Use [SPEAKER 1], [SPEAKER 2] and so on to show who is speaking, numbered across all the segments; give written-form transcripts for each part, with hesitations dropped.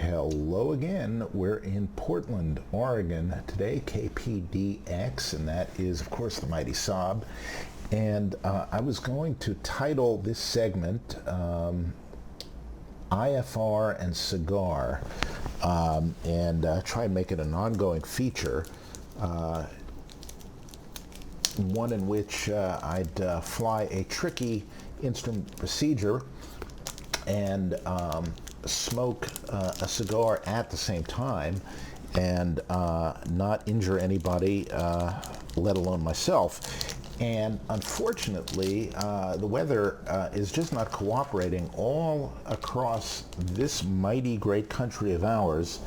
[SPEAKER 1] Hello again. We're in Portland, Oregon today, KPDX, and that is, of course, the Mighty SAAB. And I was going to title this segment IFR and Cigar, and try and make it an ongoing feature, one in which I'd fly a tricky instrument procedure and smoke a cigar at the same time and not injure anybody, let alone myself. And unfortunately, the weather is just not cooperating all across this mighty great country of ours.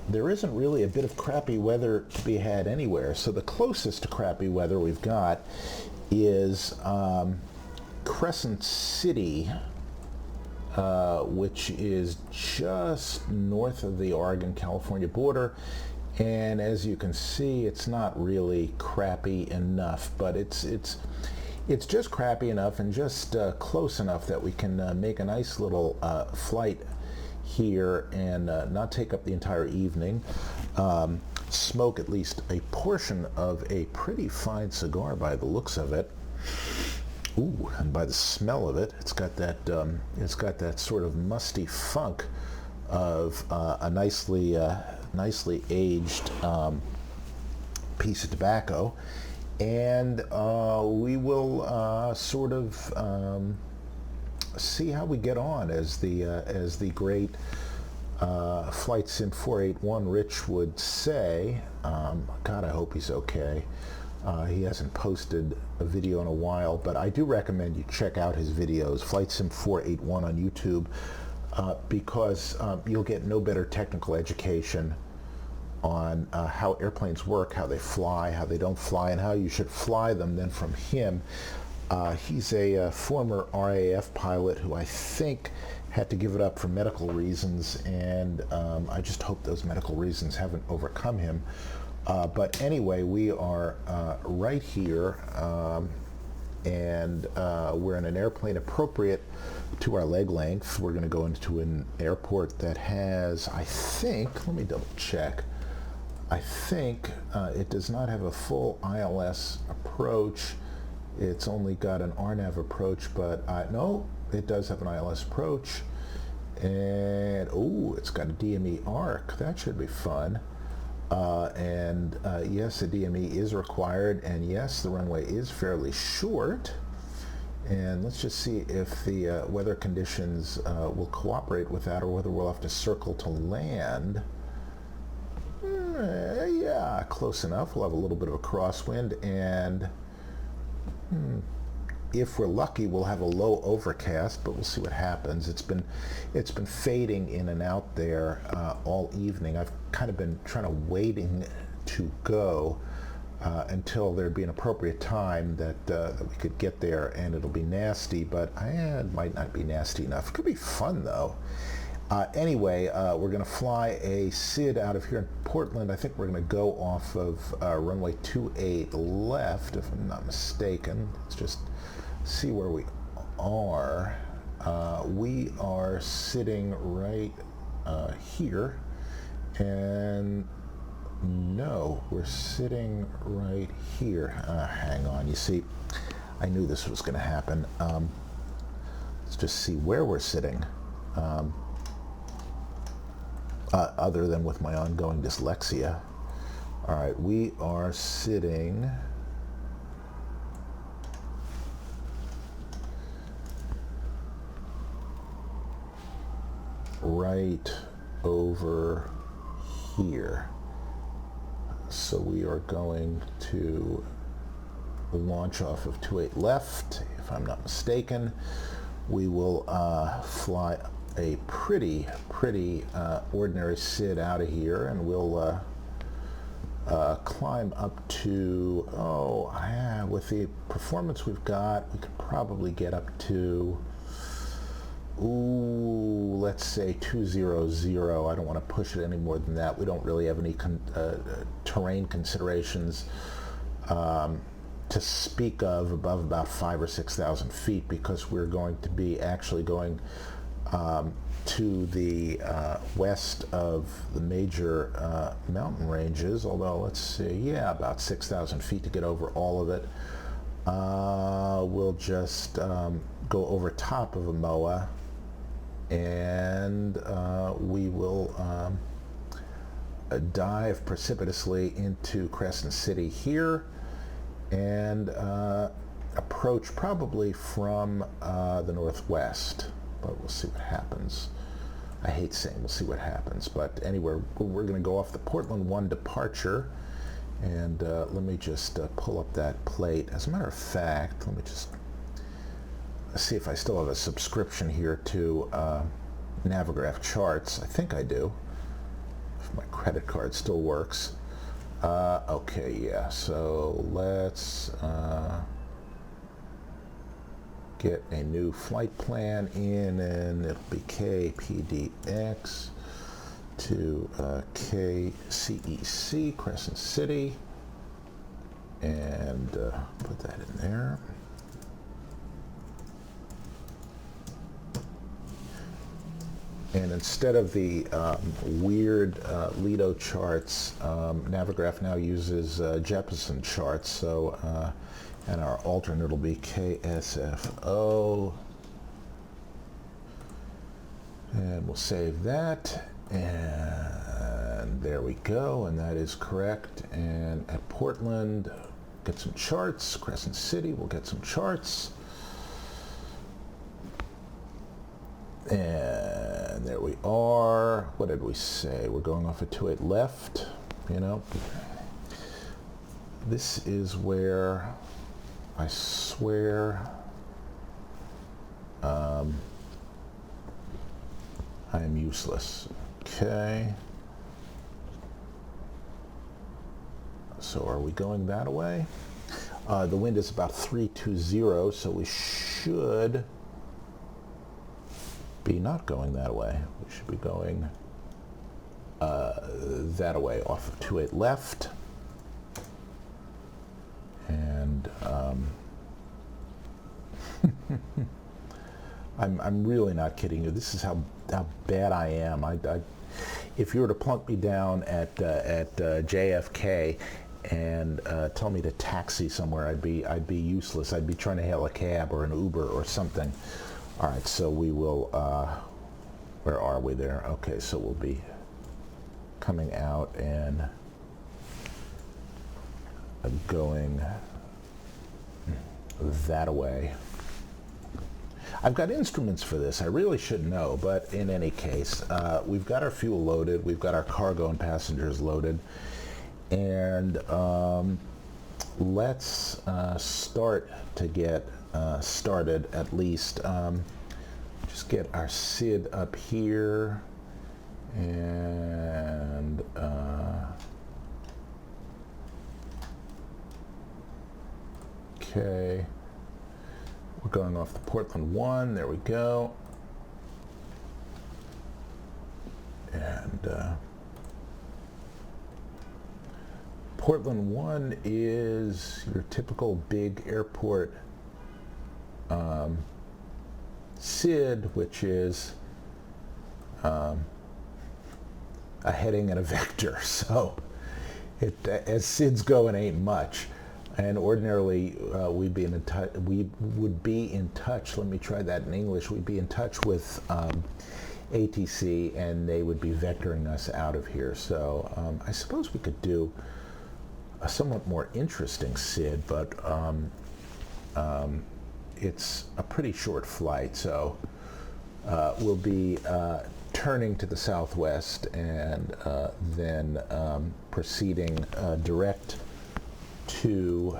[SPEAKER 1] There isn't really a bit of crappy weather to be had anywhere. So the closest to crappy weather we've got is Crescent City, which is just north of the Oregon-California border. And as you can see, it's not really crappy enough, but it's just crappy enough and just close enough that we can make a nice little flight here and not take up the entire evening. Smoke at least a portion of a pretty fine cigar by the looks of it. Ooh, and by the smell of it, it's got that sort of musty funk of a nicely aged piece of tobacco, and we will sort of see how we get on as the great Flight Sim 481 Rich would say. God, I hope he's okay. He hasn't posted a video in a while, but I do recommend you check out his videos, Flight Sim 481 on YouTube, because you'll get no better technical education on how airplanes work, how they fly, how they don't fly, and how you should fly them than from him. He's a former RAF pilot who I think had to give it up for medical reasons, and I just hope those medical reasons haven't overcome him. But anyway, we are right here, and we're in an airplane appropriate to our leg length. We're going to go into an airport that has, I think, let me double check, I think it does not have a full ILS approach. It's only got an RNAV approach, but no, it does have an ILS approach. And, oh, it's got a DME arc. That should be fun. And yes, a DME is required, and yes, the runway is fairly short. And let's just see if the weather conditions will cooperate with that, or whether we'll have to circle to land. Yeah, close enough. We'll have a little bit of a crosswind, and if we're lucky, we'll have a low overcast, but we'll see what happens. It's been fading in and out there all evening. I've kind of been waiting to go until there'd be an appropriate time that we could get there, and it'll be nasty, but it might not be nasty enough. It could be fun, though. Anyway, we're going to fly a SID out of here in Portland. I think we're going to go off of runway 28 left, if I'm not mistaken. Let's just see where we are. We are sitting right here, and no, we're sitting right here. Hang on, you see, I knew this was going to happen. Let's just see where we're sitting. Other than with my ongoing dyslexia. All right, we are sitting right over here. So we are going to launch off of 28 left, if I'm not mistaken. We will fly a pretty ordinary SID out of here, and we'll climb up to, with the performance we've got, we could probably get up to, let's say 200. I don't want to push it any more than that. We don't really have any terrain considerations to speak of above about 5,000 or 6,000 feet, because we're going to be actually going to the west of the major mountain ranges, although let's see, yeah, about 6,000 feet to get over all of it. We'll just go over top of Amoa, and we will dive precipitously into Crescent City here, and approach probably from the northwest, but we'll see what happens. I hate saying we'll see what happens, but anyway, we're going to go off the Portland 1 departure, and let me just pull up that plate. As a matter of fact, let me just see if I still have a subscription here to Navigraph charts. I think I do, if my credit card still works. Okay, yeah, so let's get a new flight plan in, and it'll be KPDX to KCEC, Crescent City, and put that in there. And instead of the weird Lido charts, Navigraph now uses Jeppesen charts, so and our alternate will be KSFO, and we'll save that, and there we go, and that is correct. And at Portland, get some charts. Crescent City, we'll get some charts, and there we are. What did we say? We're going off at 28 left, you know. This is where I swear I am useless. Okay. So are we going that way? The wind is about 320, so we should be not going that way. We should be going that way off of 28 left. And I'm really not kidding you. This is how bad I am. If you were to plunk me down at JFK and tell me to taxi somewhere, I'd be useless. I'd be trying to hail a cab or an Uber or something. All right, so we will. Where are we there? Okay, so we'll be coming out and going that way. I've got instruments for this. I really should know, but in any case, we've got our fuel loaded, we've got our cargo and passengers loaded, and let's start to get started at least. Just get our SID up here, and okay, we're going off the Portland 1, there we go, and Portland 1 is your typical big airport SID, which is a heading and a vector, so as SIDs go, it ain't much. And ordinarily, we would be in touch. Let me try that in English. We'd be in touch with ATC, and they would be vectoring us out of here. So I suppose we could do a somewhat more interesting SID, but it's a pretty short flight. So we'll be turning to the southwest and then proceeding direct to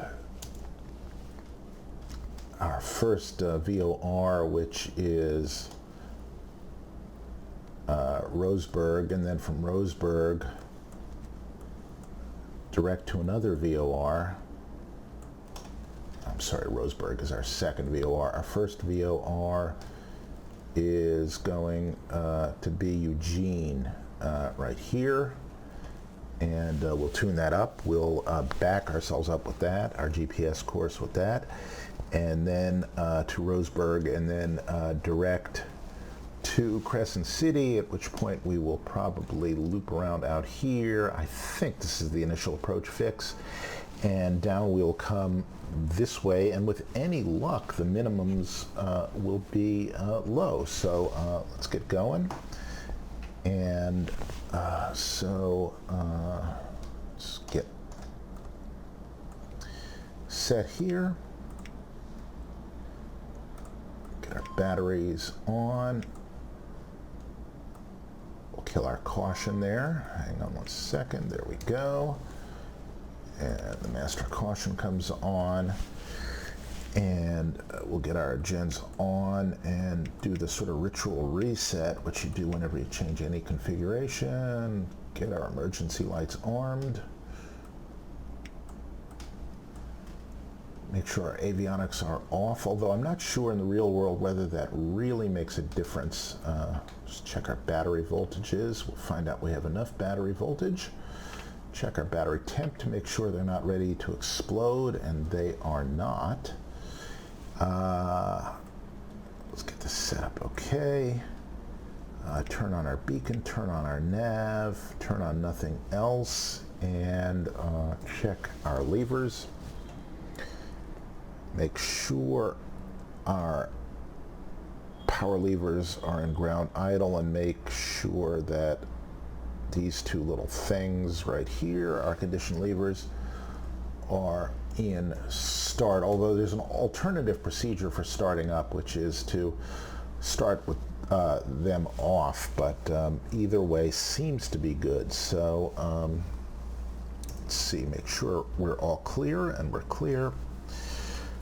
[SPEAKER 1] our first VOR, which is Roseburg, and then from Roseburg direct to another VOR. I'm sorry, Roseburg is our second VOR. Our first VOR is going to be Eugene, right here. And we'll tune that up. We'll back ourselves up with that, our GPS course with that, and then to Roseburg, and then direct to Crescent City, at which point we will probably loop around out here. I think this is the initial approach fix. And down we'll come this way, and with any luck, the minimums will be low. So let's get going. And let's get set here. Get our batteries on. We'll kill our caution there. Hang on one second. There we go. And the master caution comes on, and we'll get our gens on and do the sort of ritual reset, which you do whenever you change any configuration. Get our emergency lights armed. Make sure our avionics are off, although I'm not sure in the real world whether that really makes a difference. Just check our battery voltages. We'll find out we have enough battery voltage. Check our battery temp to make sure they're not ready to explode, and they are not. Let's get this set up okay. Turn on our beacon, turn on our nav, turn on nothing else, and check our levers. Make sure our power levers are in ground idle, and make sure that these two little things right here, our condition levers, are in start, although there's an alternative procedure for starting up, which is to start with them off, but either way seems to be good. So let's see, make sure we're all clear, and we're clear.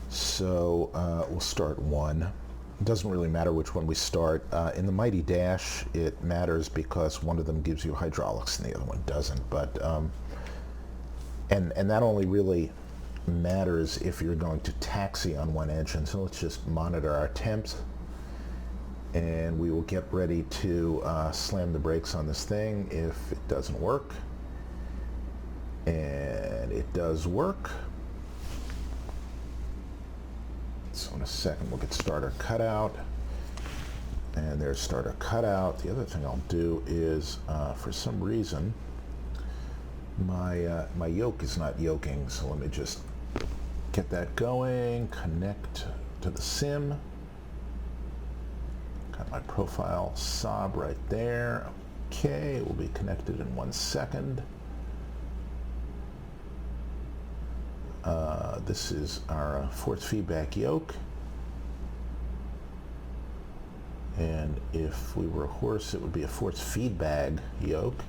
[SPEAKER 1] So we'll start one. It doesn't really matter which one we start. In the Mighty Dash, it matters because one of them gives you hydraulics and the other one doesn't. But and that only really matters if you're going to taxi on one engine. So let's just monitor our temps, and we will get ready to slam the brakes on this thing if it doesn't work. And it does work. So in a second we'll get starter cutout, and there's starter cutout. The other thing I'll do is, for some reason, my yoke is not yoking, so let me just get that going, connect to the sim. Got my profile SAAB right there. Okay, we'll be connected in 1 second. This is our force feedback yoke, and if we were a horse it would be a force feedback yoke.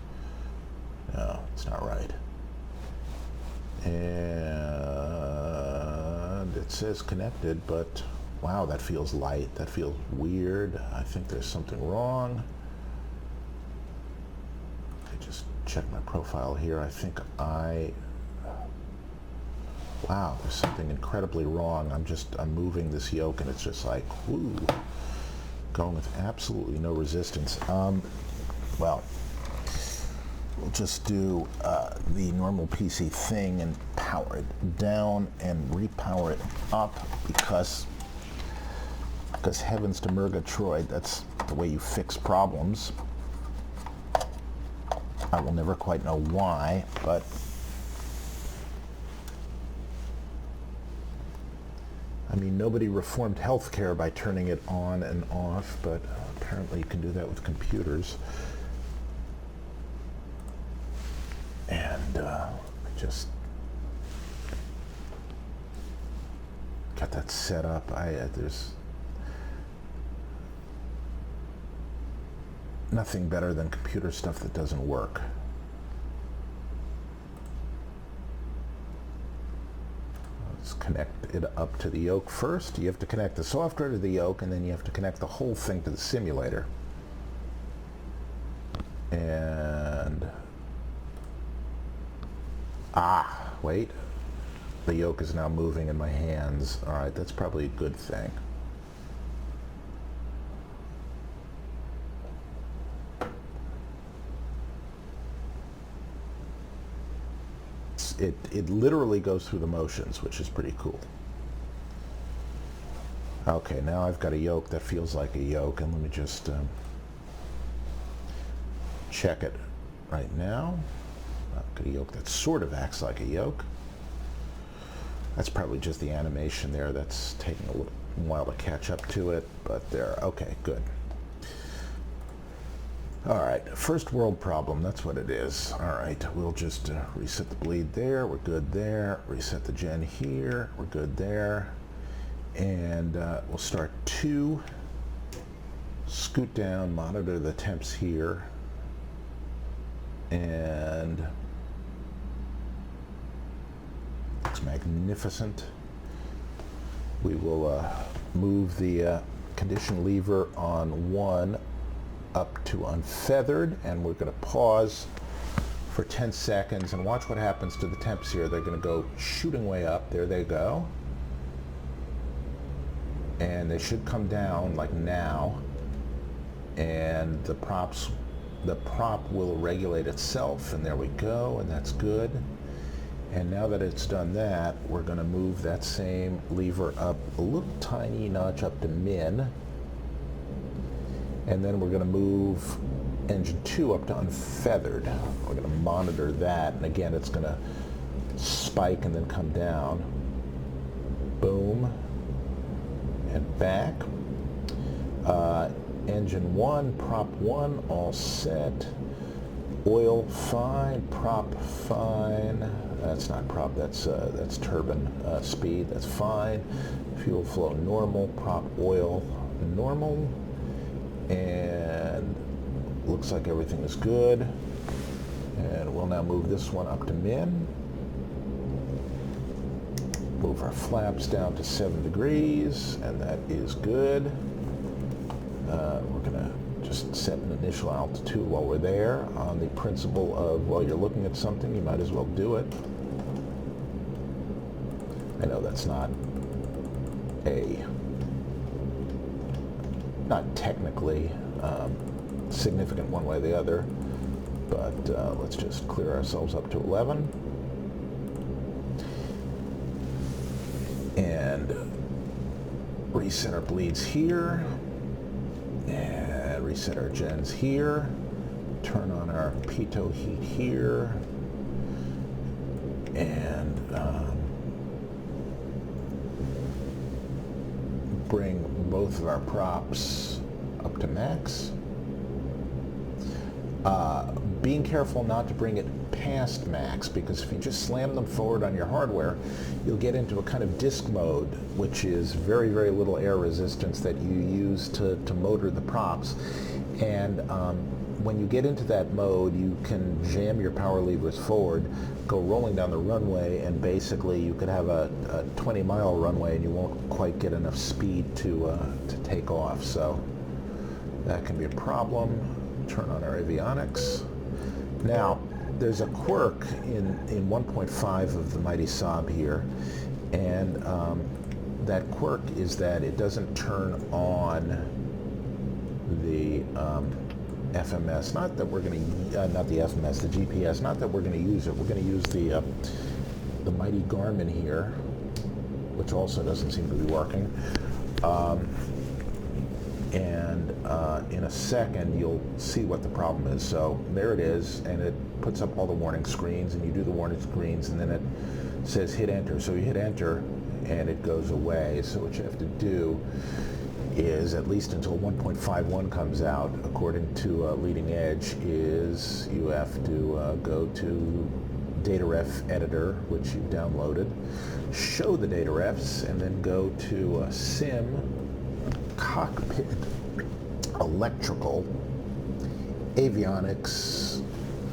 [SPEAKER 1] No, it's not right. And it says connected, but wow, that feels light. That feels weird. I think there's something wrong. I just checked my profile here. I think wow, there's something incredibly wrong. I'm moving this yoke, and it's just like, whoo, going with absolutely no resistance. Well, we'll just do the normal PC thing and power it down and repower it up, because heavens to Murgatroyd, that's the way you fix problems. I will never quite know why, but I mean, nobody reformed healthcare by turning it on and off, but apparently you can do that with computers. And just got that set up. There's nothing better than computer stuff that doesn't work. Connect it up to the yoke first. You have to connect the software to the yoke, and then you have to connect the whole thing to the simulator. And wait, the yoke is now moving in my hands. All right, that's probably a good thing. It literally goes through the motions, which is pretty cool. Okay, now I've got a yoke that feels like a yoke, and let me just check it right now. I've got a yoke that sort of acts like a yoke. That's probably just the animation there that's taking a little while to catch up to it, but there, okay, good. All right, first world problem, that's what it is. All right, we'll just reset the bleed there, we're good there. Reset the gen here, we're good there. And we'll start 2, scoot down, monitor the temps here, and looks magnificent. We will move the condition lever on 1 up to unfeathered, and we're going to pause for 10 seconds and watch what happens to the temps here. They're going to go shooting way up. There they go. And they should come down like now, and the prop will regulate itself, and there we go, and that's good. And now that it's done that, we're going to move that same lever up a little tiny notch up to min, and then we're going to move engine 2 up to unfeathered. We're going to monitor that, and again it's going to spike and then come down. Boom. And back. Engine 1, prop 1, all set. Oil fine, prop fine. That's not prop, that's turbine speed, that's fine. Fuel flow normal, prop oil normal. And looks like everything is good. And we'll now move this one up to min. Move our flaps down to 7 degrees, and that is good. We're going to just set an initial altitude while we're there, on the principle of, while you're looking at something, you might as well do it. I know that's not technically significant one way or the other, but let's just clear ourselves up to 11. And reset our bleeds here, and reset our gens here, turn on our pitot heat here, and bring both of our props up to max. Being careful not to bring it past max, because if you just slam them forward on your hardware, you'll get into a kind of disk mode, which is very, very little air resistance that you use to motor the props. And when you get into that mode, you can jam your power levers forward, go rolling down the runway, and basically you could have a 20-mile runway and you won't quite get enough speed to take off. So that can be a problem. Turn on our avionics. Now, there's a quirk in 1.5 of the Mighty SAAB here, and that quirk is that it doesn't turn on the FMS. Not that we're going to, not the FMS, the GPS. Not that we're going to use it. We're going to use the Mighty Garmin here, which also doesn't seem to be working. And in a second you'll see what the problem is. So there it is, and it puts up all the warning screens, and you do the warning screens, and then it says hit enter. So you hit enter and it goes away. So what you have to do is, at least until 1.51 comes out, according to Leading Edge, is you have to go to data ref editor, which you've downloaded, show the data refs, and then go to sim cockpit electrical avionics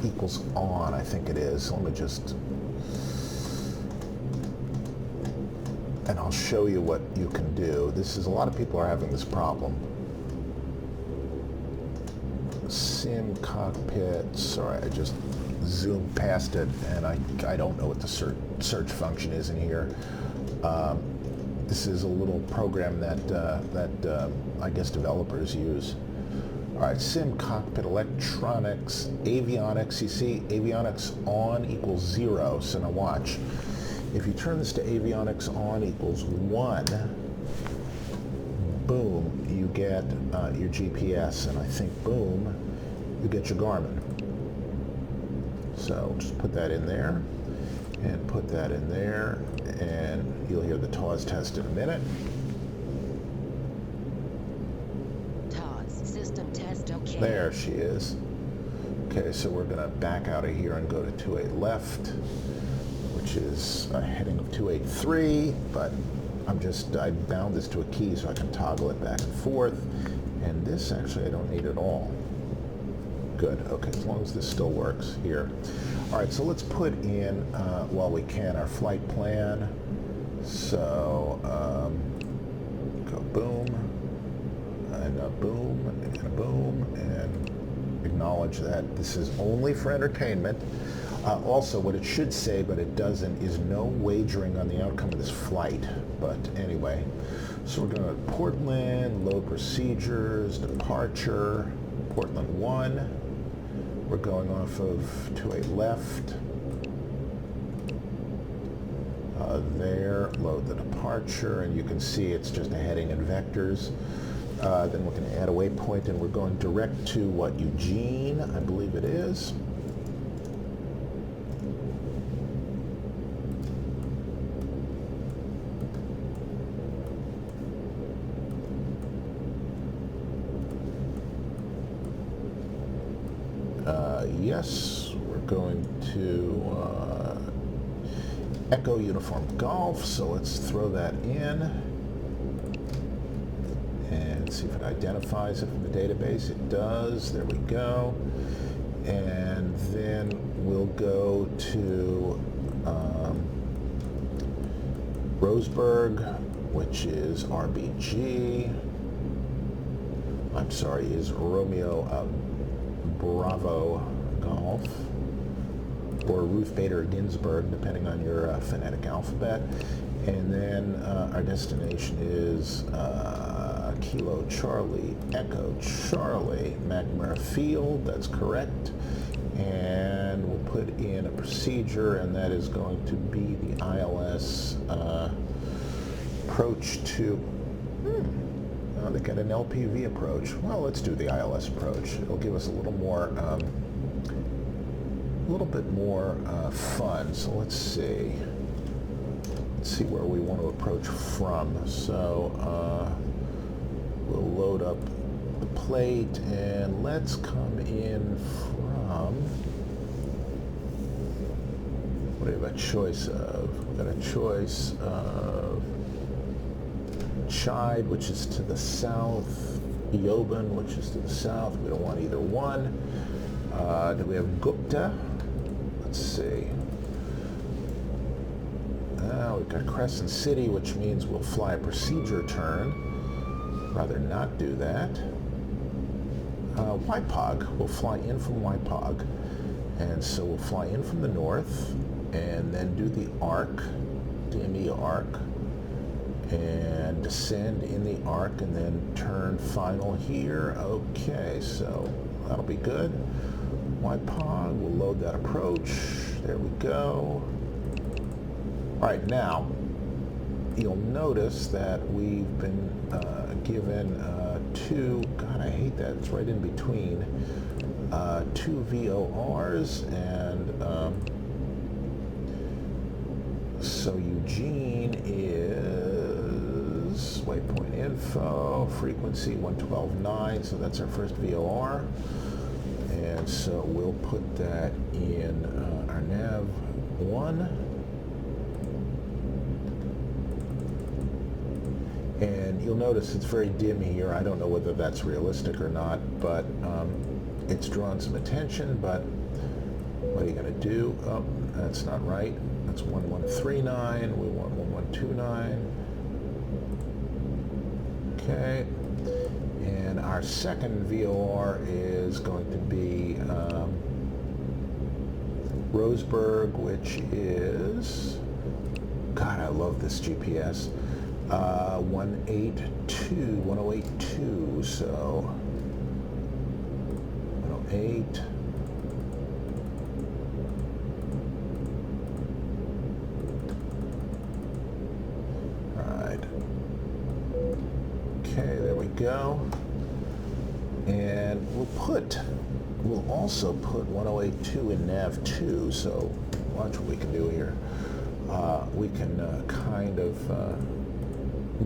[SPEAKER 1] equals on, I think it is. Let me just, and I'll show you what you can do. This is, a lot of people are having this problem. Sim cockpit, sorry, I just zoomed past it, and I don't know what the search function is in here. This is a little program that I guess developers use. All right, sim cockpit electronics avionics. You see, avionics on equals 0. So now watch. If you turn this to avionics on equals 1, boom, you get your GPS, and I think boom, you get your Garmin. So just put that in there, and put that in there, and you'll hear the TAWS test in a minute.
[SPEAKER 2] TAWS system test okay.
[SPEAKER 1] There she is. Okay, so we're going to back out of here and go to 28 left, which is a heading of 283, but I bound this to a key so I can toggle it back and forth, and this actually I don't need at all. Good, okay, as long as this still works here. All right, so let's put in, while we can, our flight plan. So, go boom, and a boom, and a boom, and acknowledge that this is only for entertainment. Also, what it should say, but it doesn't, is no wagering on the outcome of this flight. But anyway, so we're going to Portland, load procedures, departure, Portland 1. We're going off of 28 left. There, load the departure, and you can see it's just a heading and vectors. Then we're going to add a waypoint, and we're going direct to what, Eugene, I believe it is. Yes, we're going to Echo Uniform Golf, so let's throw that in and see if it identifies it from the database. It does. There we go. And then we'll go to Roseburg, which is RBG. I'm sorry, is Romeo Bravo Golf, or Ruth Bader Ginsburg, depending on your phonetic alphabet. And then our destination is Kilo Charlie Echo Charlie McNamara Field. That's correct. And we'll put in a procedure, and that is going to be the ILS approach to. Oh, they got an LPV approach. Well, let's do the ILS approach. It'll give us a little bit more fun. So let's see. Let's see where we want to approach from. So we'll load up the plate, and let's come in from. What do we have a choice of? We've got a choice of Chide, which is to the south, Yoban, which is to the south. We don't want either one. Do we have Gupta? Let's see. We've got Crescent City, which means we'll fly a procedure turn. Rather not do that. Waipog. We'll fly in from Waipog. And so we'll fly in from the north, and then do the arc, DME arc, and descend in the arc, and then turn final here. Okay, so that'll be good. Waipog, we'll load that approach. There we go. All right, now you'll notice that we've been given two, God, I hate that, it's right in between, two VORs, and so Eugene is waypoint info, frequency 112.9, so that's our first VOR. And so we'll put that in our nav 1. And you'll notice it's very dim here. I don't know whether that's realistic or not, but it's drawn some attention. But what are you going to do? Oh, that's not right. That's 1139. We want 1129. Okay. And our second VOR is going to be Roseburg, which is, God, I love this GPS, 1082, so 108. Okay, there we go. And we'll put we'll also put 1082 in nav 2, so watch what we can do here. We can kind of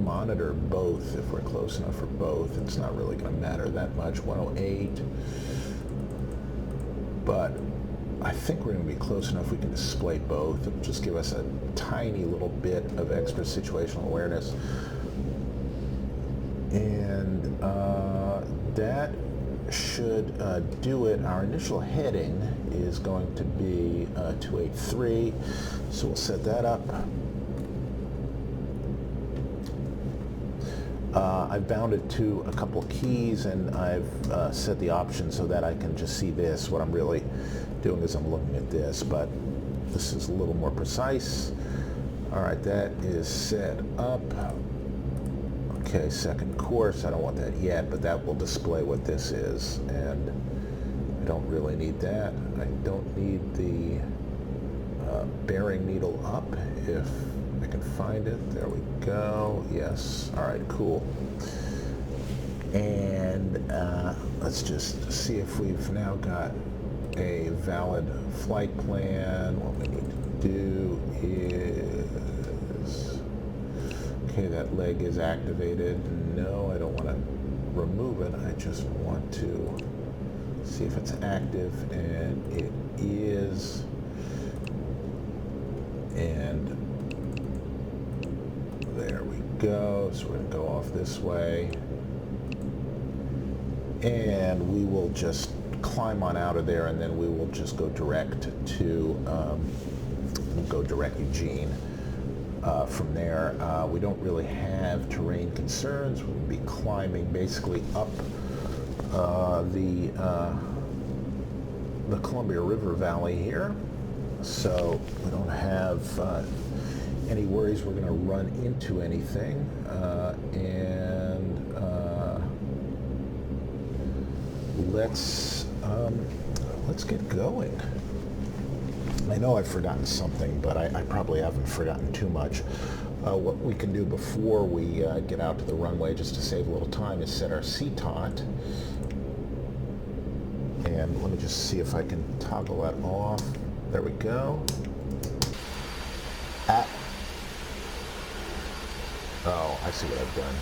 [SPEAKER 1] monitor both if we're close enough for both. It's not really going to matter that much, 108, but I think we're going to be close enough we can display both. It'll just give us a tiny little bit of extra situational awareness. And that should do it. Our initial heading is going to be 283, so we'll set that up. I've bound it to a couple of keys, and I've set the option so that I can just see this. What I'm really doing is I'm looking at this, but this is a little more precise. All right, that is set up. Okay, second course, I don't want that yet, but that will display what this is, and I don't really need that. I don't need the bearing needle up if I can find it. There we go. Yes. All right, cool. And let's just see if we've now got a valid flight plan. What we need to do is, okay, that leg is activated. No, I don't want to remove it. I just want to see if it's active, and it is. And there we go. So we're going to go off this way, and we will just climb on out of there, and then we will just go direct to we'll go direct Eugene. From there, we don't really have terrain concerns. We'll be climbing basically up the Columbia River Valley here, so we don't have any worries we're going to run into anything, and let's get going. I know I've forgotten something, but I probably haven't forgotten too much. What we can do before we get out to the runway, just to save a little time, is set our CTOT. And let me just see if I can toggle that off. There we go. Oh, I see what I've done.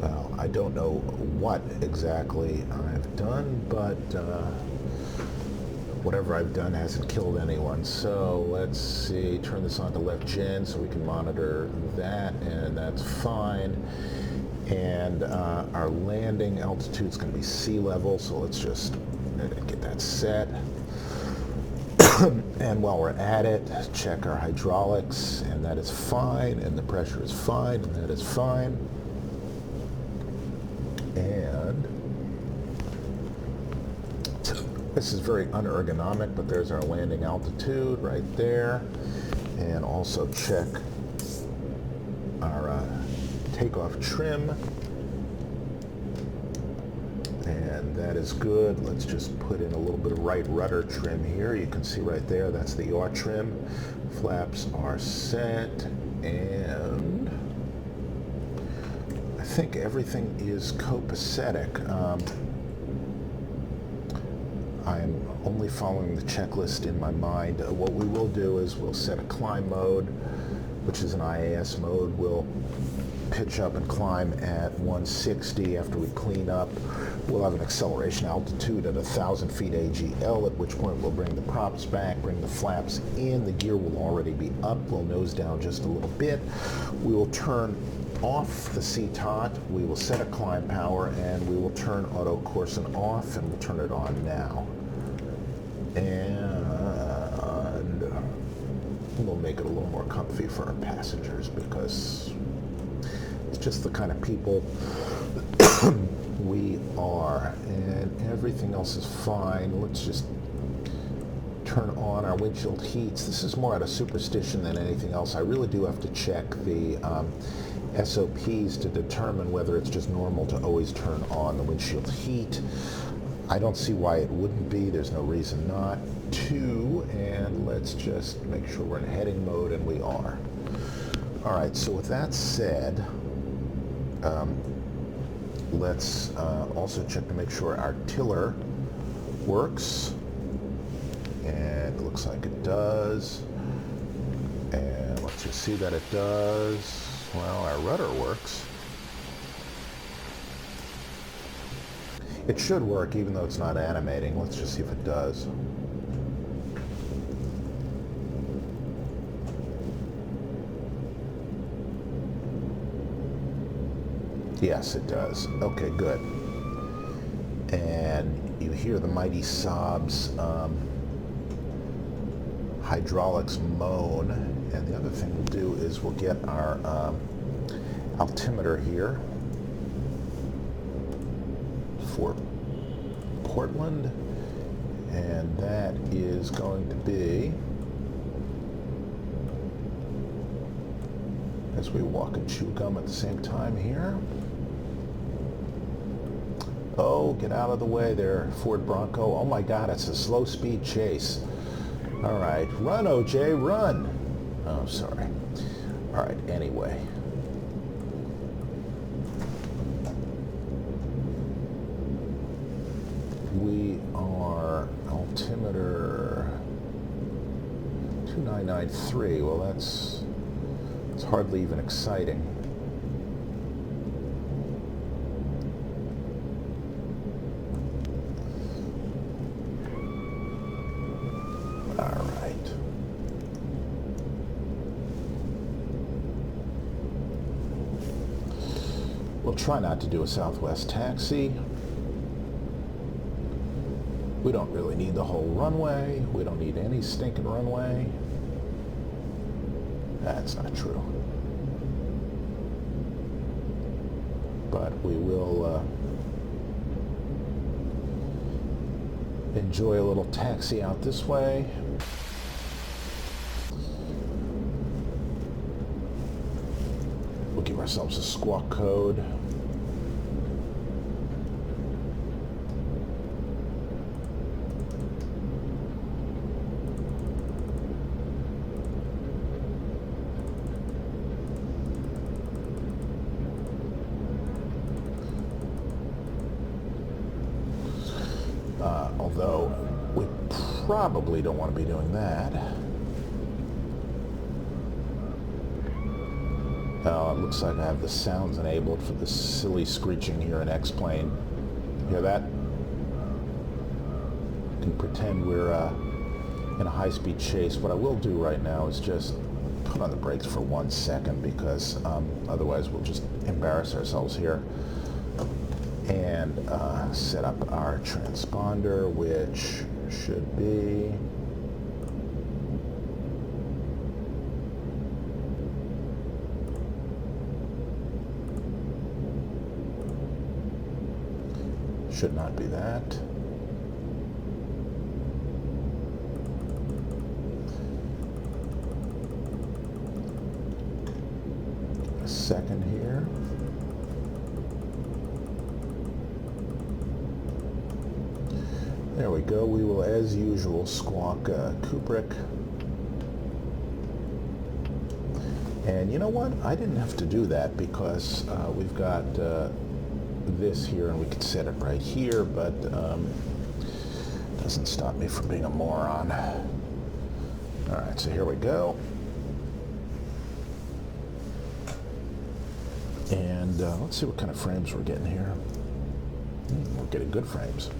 [SPEAKER 1] Well, I don't know what exactly I've done, but whatever I've done hasn't killed anyone. So let's see, turn this on to left gen so we can monitor that, and that's fine. And our landing altitude is going to be sea level, so let's just get that set. And while we're at it, check our hydraulics, and that is fine, and the pressure is fine, and that is fine. And this is very unergonomic, but there's our landing altitude right there. And also check our takeoff trim. And that is good. Let's just put in a little bit of right rudder trim here. You can see right there, that's the yaw trim. Flaps are set, and I think everything is copacetic. I'm only following the checklist in my mind. What we will do is we'll set a climb mode, which is an IAS mode. We'll pitch up and climb at 160 after we clean up. We'll have an acceleration altitude at 1,000 feet AGL, at which point we'll bring the props back, bring the flaps in. The gear will already be up. We'll nose down just a little bit. We will turn off the CTOT. We will set a climb power, and we will turn auto coursing off, and we'll turn it on now. And we'll make it a little more comfy for our passengers, because it's just the kind of people we are, and everything else is fine. Let's just turn on our windshield heats. This is more out of superstition than anything else. I really do have to check the SOPs to determine whether it's just normal to always turn on the windshield heat. I don't see why it wouldn't be. There's no reason not to. And let's just make sure we're in heading mode, and we are. All right, so with that said, Let's also check to make sure our tiller works. And it looks like it does. And let's just see that it does. Well, our rudder works. It should work even though it's not animating. Let's just see if it does. Yes, it does. Okay, good. And you hear the Mighty SAAB's hydraulics moan. And the other thing we'll do is we'll get our altimeter here for Portland, and that is going to be, as we walk and chew gum at the same time here. Oh, get out of the way there, Ford Bronco. Oh my God, it's a slow speed chase. All right, run, OJ, run. Oh, sorry. All right, anyway. We are altimeter 2993. Well, it's hardly even exciting. All right. We'll try not to do a Southwest taxi. We don't really need the whole runway. We don't need any stinking runway. That's not true. But we will enjoy a little taxi out this way. We'll give ourselves a squawk code. Although we probably don't want to be doing that. Oh, it looks like I have the sounds enabled for this silly screeching here in X-Plane. Hear that? You can pretend we're in a high-speed chase. What I will do right now is just put on the brakes for 1 second, because otherwise we'll just embarrass ourselves here. And set up our transponder, which should be should not be that. A second here. There we go. We will, as usual, squawk Kubrick. And you know what? I didn't have to do that, because we've got this here, and we could set it right here, but doesn't stop me from being a moron. All right, so here we go. And let's see what kind of frames we're getting here. We're getting good frames.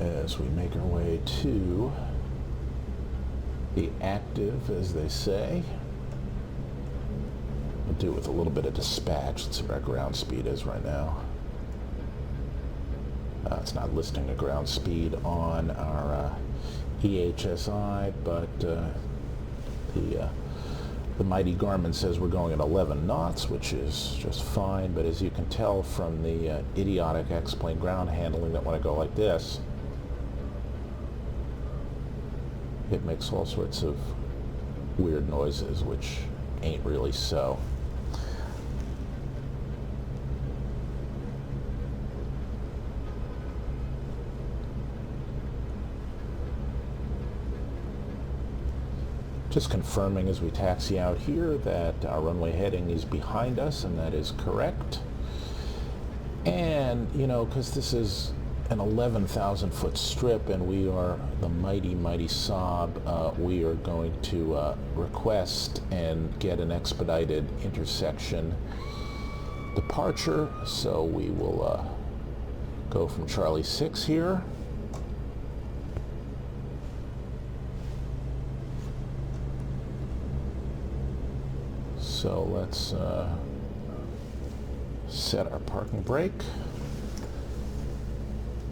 [SPEAKER 1] As we make our way to the active, as they say. We'll do it with a little bit of dispatch. Let's see what our ground speed is right now. It's not listing a ground speed on our EHSI, but the Mighty Garmin says we're going at 11 knots, which is just fine. But as you can tell from the idiotic X-Plane ground handling, that when I go like this, it makes all sorts of weird noises, which ain't really so. Just confirming as we taxi out here that our runway heading is behind us, and that is correct. And, you know, because this is an 11,000 foot strip and we are the mighty SAAB, we are going to request and get an expedited intersection departure. So we will go from Charlie 6 here. So let's set our parking brake,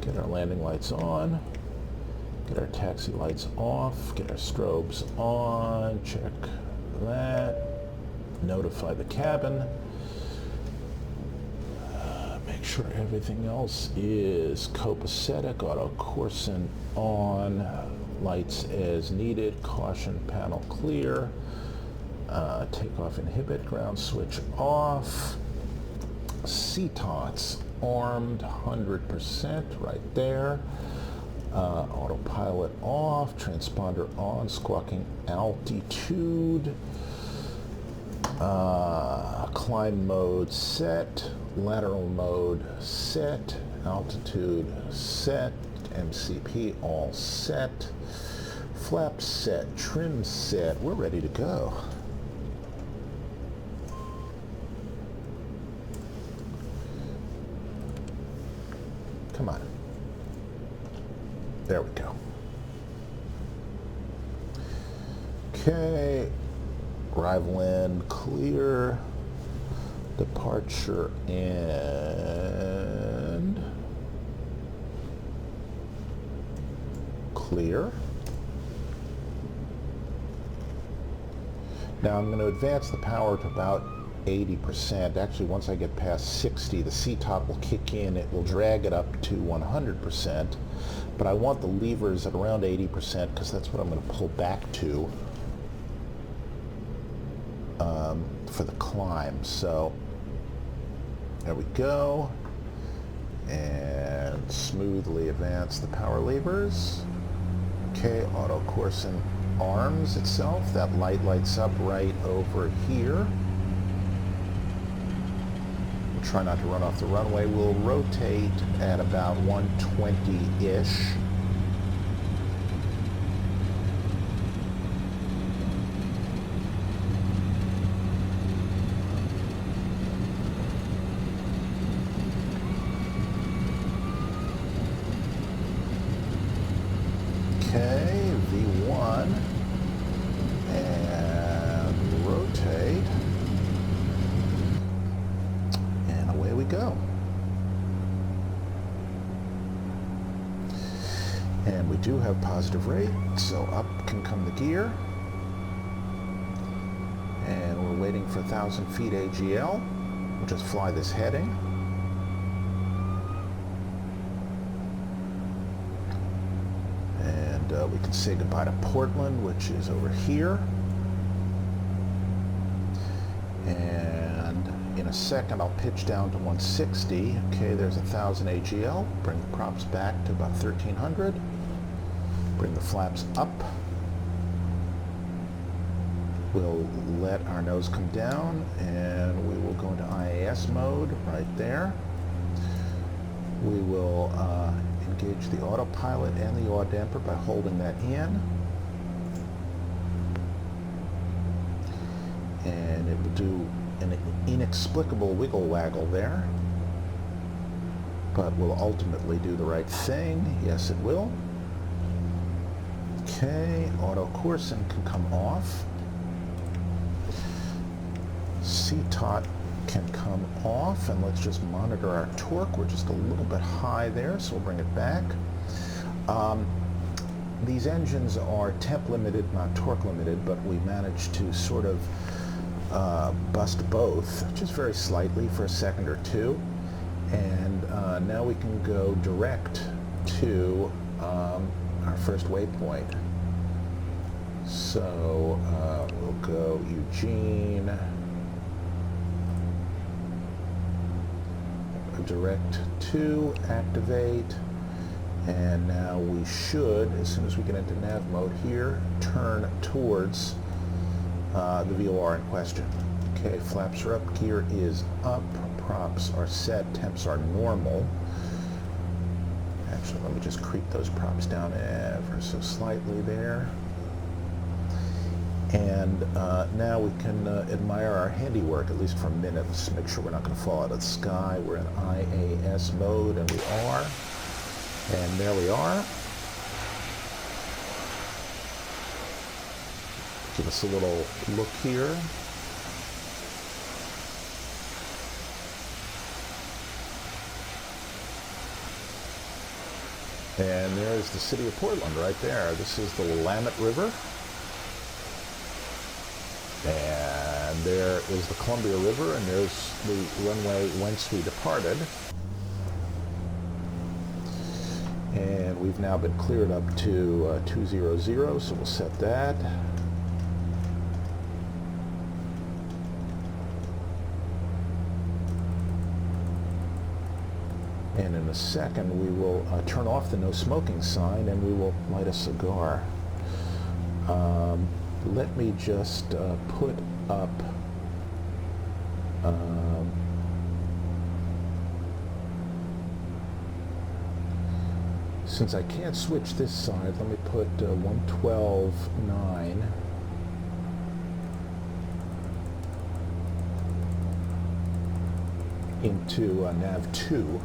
[SPEAKER 1] get our landing lights on, get our taxi lights off, get our strobes on, check that, notify the cabin, make sure everything else is copacetic, auto coursant on, lights as needed, caution panel clear. Takeoff inhibit, ground switch off, CTOTs armed 100% right there, autopilot off, transponder on, squawking altitude, climb mode set, lateral mode set, altitude set, MCP all set, flap set, trim set, we're ready to go. Come on. There we go. Okay. Arrival in, clear. Departure and clear. Now I'm going to advance the power to about 80%. Actually, once I get past 60, the CTOT will kick in. It will drag it up to 100%. But I want the levers at around 80% because that's what I'm going to pull back to for the climb. So there we go. And smoothly advance the power levers. Okay, auto coursant arms itself. That light lights up right over here. Try not to run off the runway. We'll rotate at about 120-ish. Okay, V1 and rotate. Go. And we do have positive rate, so up can come the gear. And we're waiting for 1,000 feet AGL. We'll just fly this heading. And we can say goodbye to Portland, which is over here. And in a second, I'll pitch down to 160. Okay, there's 1,000 AGL. Bring the props back to about 1,300. Bring the flaps up. We'll let our nose come down, and we will go into IAS mode right there. We will engage the autopilot and the yaw damper by holding that in. And it will do an inexplicable wiggle waggle there, but will ultimately do the right thing. Yes, it will. Okay, auto coursant can come off. CTOT can come off, and let's just monitor our torque. We're just a little bit high there, so we'll bring it back. These engines are temp limited, not torque limited, but we managed to sort of bust both, just very slightly for a second or two. And now we can go direct to our first waypoint. So we'll go Eugene, direct to activate, and now we should, as soon as we get into nav mode here, turn towards the VOR in question. Okay, flaps are up, gear is up, props are set, temps are normal. Actually, let me just creep those props down ever so slightly there. And now we can admire our handiwork, at least for a minute. Let's make sure we're not going to fall out of the sky. We're in IAS mode, and we are. And there we are. Give us a little look here. And there's the city of Portland right there. This is the Willamette River. And there is the Columbia River, and there's the runway whence we departed. And we've now been cleared up to 200, so we'll set that. And in a second, we will turn off the no smoking sign, and we will light a cigar. Let me just put up since I can't switch this side, let me put 112.9 into nav 2.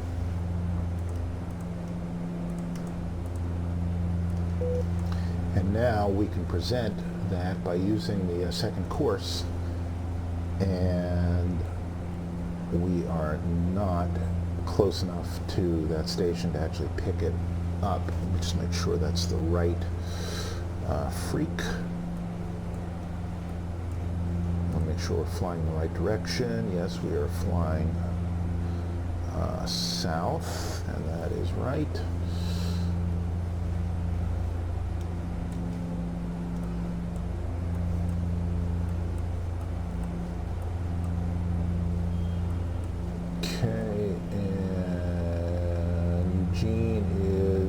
[SPEAKER 1] And now we can present that by using the second course, and we are not close enough to that station to actually pick it up. Let me just make sure that's the right freak. I'll make sure we're flying in the right direction. Yes, we are flying south, and that is right. Okay, and Eugene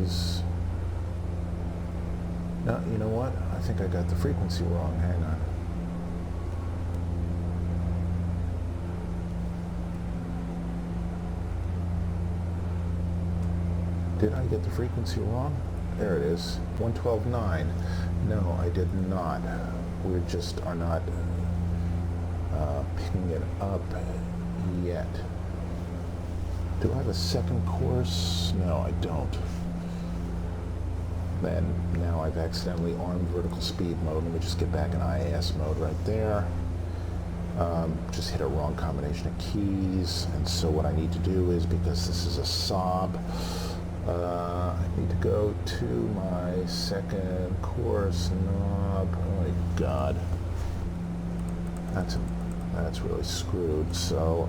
[SPEAKER 1] is... No, you know what? I think I got the frequency wrong. Hang on. Did I get the frequency wrong? There it is, 112.9. No, I did not. We just are not picking it up yet. Do I have a second course? No, I don't. Then now I've accidentally armed vertical speed mode. Let me just get back in IAS mode right there. Just hit a wrong combination of keys. And so what I need to do is, because this is a SAAB, I need to go to my second course knob. Oh my God. That's really screwed. So,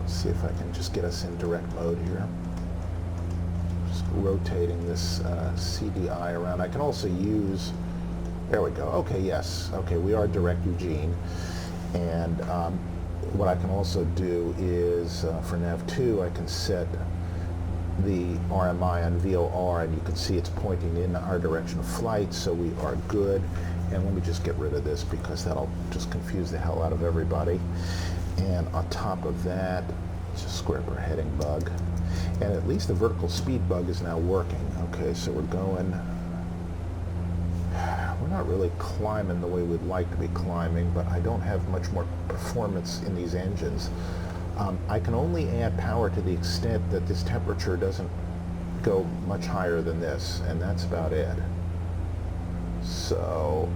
[SPEAKER 1] see if I can just get us in direct mode here. Just rotating this CDI around. I can also use, there we go. Okay, yes. Okay, we are direct Eugene. And what I can also do is, for nav 2, I can set the RMI on VOR, and you can see it's pointing in our direction of flight, so we are good. And let me just get rid of this, because that'll just confuse the hell out of everybody. And on top of that, let's just scrap our heading bug. And at least the vertical speed bug is now working. Okay, so we're going, we're not really climbing the way we'd like to be climbing, but I don't have much more performance in these engines. I can only add power to the extent that this temperature doesn't go much higher than this, and that's about it. So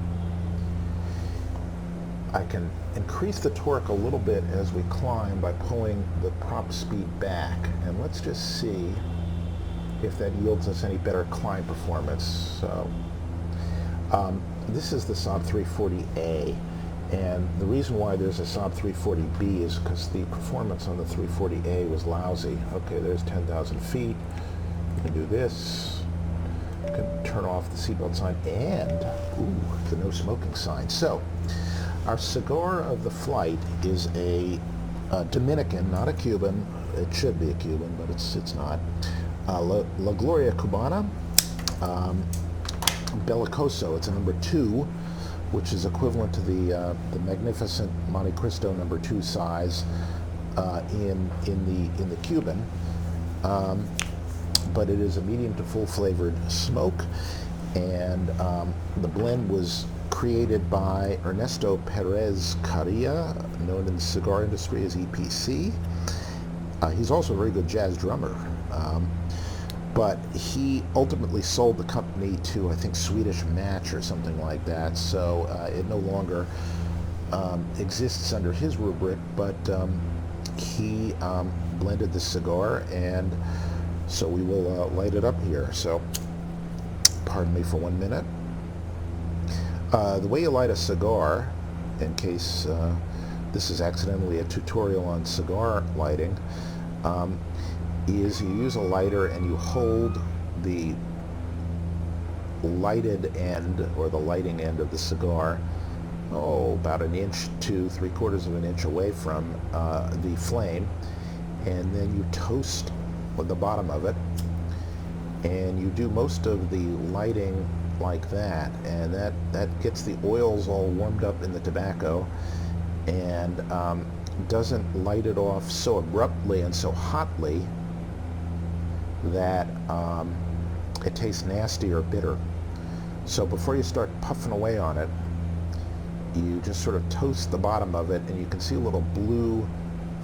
[SPEAKER 1] I can increase the torque a little bit as we climb by pulling the prop speed back, and let's just see if that yields us any better climb performance. So this is the SAAB 340A, and the reason why there's a SAAB 340B is because the performance on the 340A was lousy. Okay, there's 10,000 feet. We can do this. can turn off the seatbelt sign and the no smoking sign. So our cigar of the flight is a Dominican, not a Cuban. It should be a Cuban, but it's not. La Gloria Cubana, Bellicoso. It's a number 2, which is equivalent to the magnificent Monte Cristo number 2 size in the Cuban. But it is a medium to full flavored smoke, and the blend was created by Ernesto Perez Carrilla, known in the cigar industry as EPC. He's also a very good jazz drummer, but he ultimately sold the company to, I think, Swedish Match or something like that, so it no longer exists under his rubric, but he blended the cigar, and so we will light it up here. So pardon me for 1 minute. The way you light a cigar, in case this is accidentally a tutorial on cigar lighting, is you use a lighter and you hold the lighted end, or the lighting end of the cigar, about an inch to 3/4 of an inch away from the flame, and then you toast the bottom of it, and you do most of the lighting like that, and that gets the oils all warmed up in the tobacco, and doesn't light it off so abruptly and so hotly that it tastes nasty or bitter. So before you start puffing away on it, you just sort of toast the bottom of it, and you can see a little blue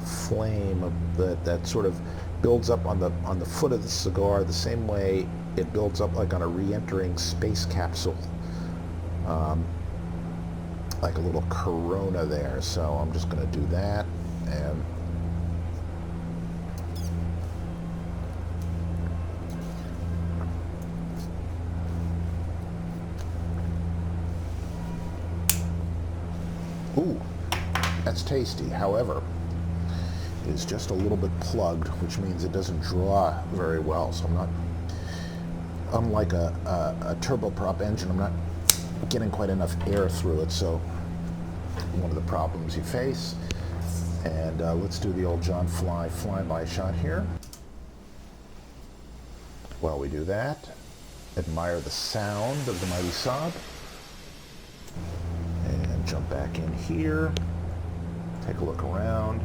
[SPEAKER 1] flame that sort of builds up on the foot of the cigar, the same way it builds up like on a re-entering space capsule, like a little corona there. So I'm just going to do that, and that's tasty. However, it is just a little bit plugged, which means it doesn't draw very well. So I'm not, unlike a turboprop engine, I'm not getting quite enough air through it. So one of the problems you face. And let's do the old John Fly flyby shot here. While we do that, admire the sound of the Mighty SAAB. And jump back in here. Take a look around.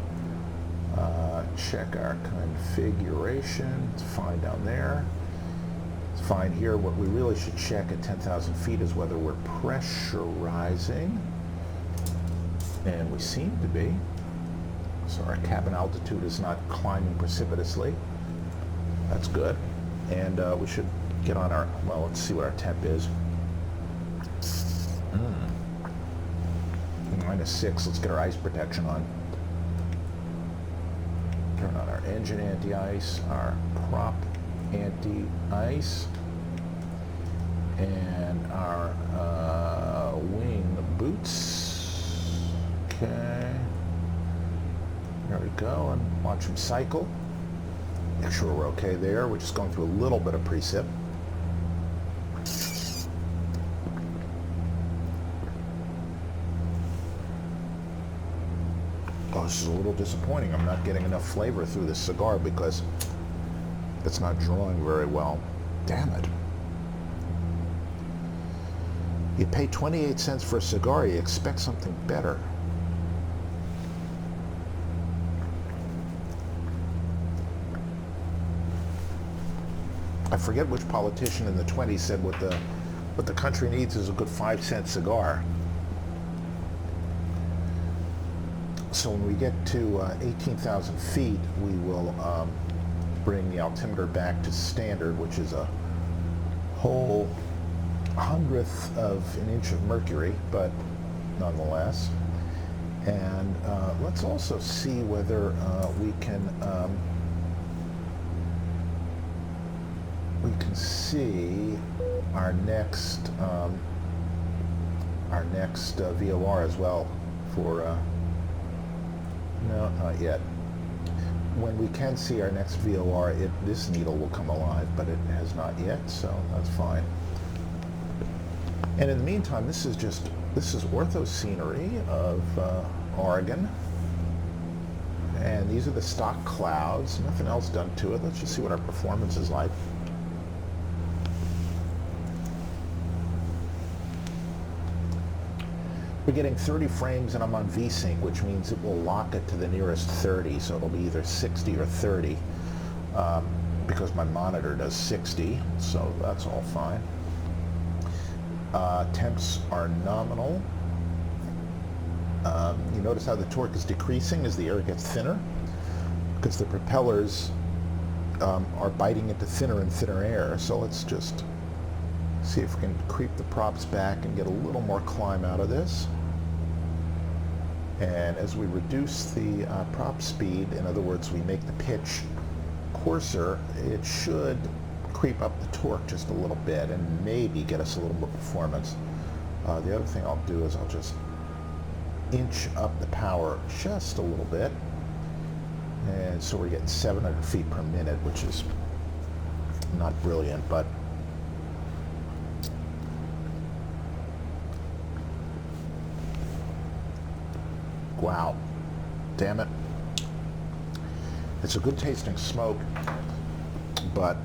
[SPEAKER 1] Check our configuration. It's fine down there. It's fine here. What we really should check at 10,000 feet is whether we're pressurizing. And we seem to be. So our cabin altitude is not climbing precipitously. That's good. And we should get on our, well, let's see what our temp is. -6. Let's get our ice protection on. Turn on our engine anti-ice, our prop anti-ice, and our wing boots. Okay. There we go, and watch them cycle. Make sure we're okay there. We're just going through a little bit of precip. Oh, this is a little disappointing. I'm not getting enough flavor through this cigar because it's not drawing very well. Damn it. You pay 28 cents for a cigar, you expect something better. I forget which politician in the 20s said what the country needs is a good 5-cent cigar. So when we get to 18,000 feet, we will bring the altimeter back to standard, which is a whole 100th of an inch of mercury, but nonetheless. And let's also see whether we can see our next VOR as well for. No, not yet. when we can see our next VOR, this needle will come alive, but it has not yet, so that's fine. And in the meantime, this is ortho scenery of Oregon. And these are the stock clouds, nothing else done to it. Let's just see what our performance is like. We're getting 30 frames and I'm on VSync, which means it will lock it to the nearest 30, so it'll be either 60 or 30, because my monitor does 60, so that's all fine. Temps are nominal. You notice how the torque is decreasing as the air gets thinner, because the propellers are biting into thinner and thinner air. So let's just see if we can creep the props back and get a little more climb out of this. And as we reduce the prop speed, in other words, we make the pitch coarser, it should creep up the torque just a little bit and maybe get us a little more performance. The other thing I'll do is I'll just inch up the power just a little bit, and so we're getting 700 feet per minute, which is not brilliant, but wow, damn it. It's a good tasting smoke, but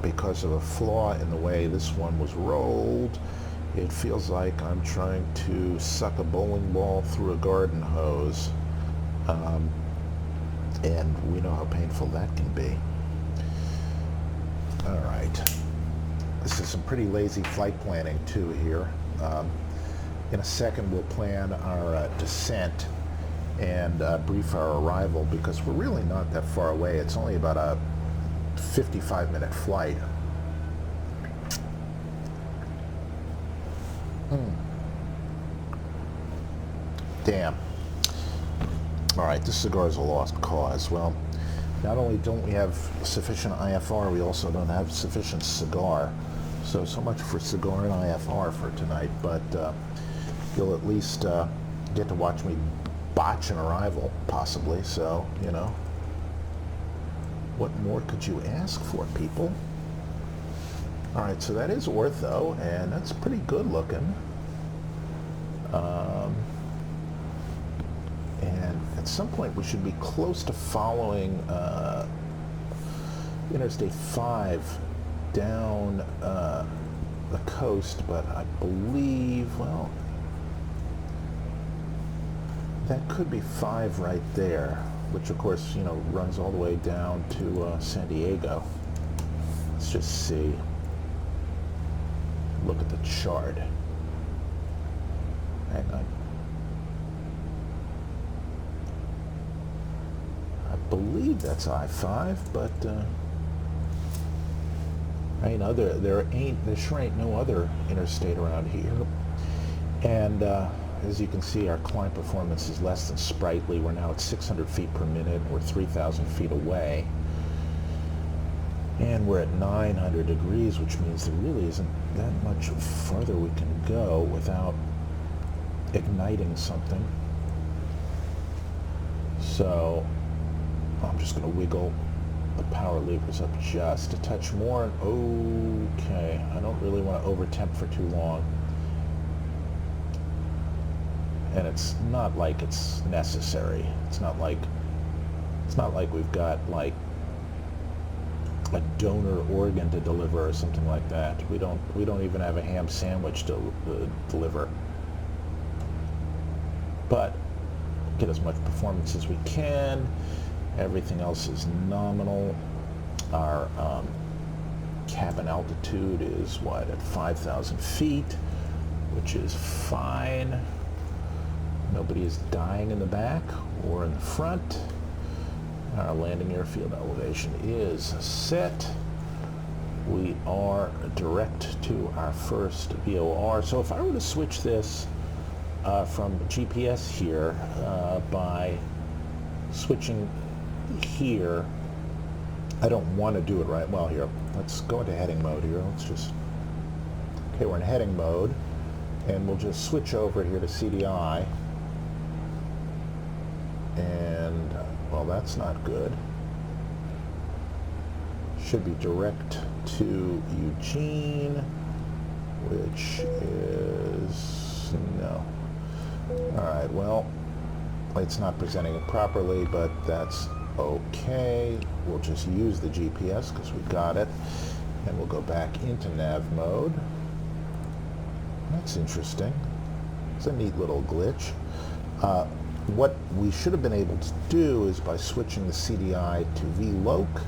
[SPEAKER 1] because of a flaw in the way this one was rolled, it feels like I'm trying to suck a bowling ball through a garden hose. And we know how painful that can be. All right. This is some pretty lazy flight planning too here. In a second we'll plan our descent and brief our arrival, because we're really not that far away. It's only about a 55-minute flight. Damn. All right, this cigar is a lost cause. Well, not only don't we have sufficient IFR, we also don't have sufficient cigar. So much for cigar and IFR for tonight, but you'll at least get to watch me botch an arrival, possibly. So, you know, what more could you ask for, people? All right, so that is ortho, and that's pretty good looking. And at some point we should be close to following Interstate 5 down the coast, but I believe, well, that could be 5 right there, which of course, you know, runs all the way down to San Diego. Let's just see. Look at the chart. Hang on. I believe that's I-5, but I know there sure ain't no other interstate around here. And as you can see, our climb performance is less than sprightly. We're now at 600 feet per minute. We're 3,000 feet away. And we're at 900 degrees, which means there really isn't that much further we can go without igniting something. So I'm just going to wiggle the power levers up just a touch more. Okay, I don't really want to over temp for too long. And it's not like it's necessary. It's not like we've got like a donor organ to deliver or something like that. We don't even have a ham sandwich to deliver. But get as much performance as we can. Everything else is nominal. Our cabin altitude is what, at 5,000 feet, which is fine. Nobody is dying in the back or in the front. Our landing airfield elevation is set. We are direct to our first VOR. So if I were to switch this from GPS here by switching here, I don't want to do it right. Well, here, let's go into heading mode here. Okay, we're in heading mode, and we'll just switch over here to CDI. And Well, that's not good. Should be direct to Eugene, which is no. All right, well, it's not presenting it properly, but that's okay. We'll just use the GPS because we got it, and we'll go back into nav mode. That's interesting. It's a neat little glitch. What we should have been able to do is by switching the CDI to VLOC,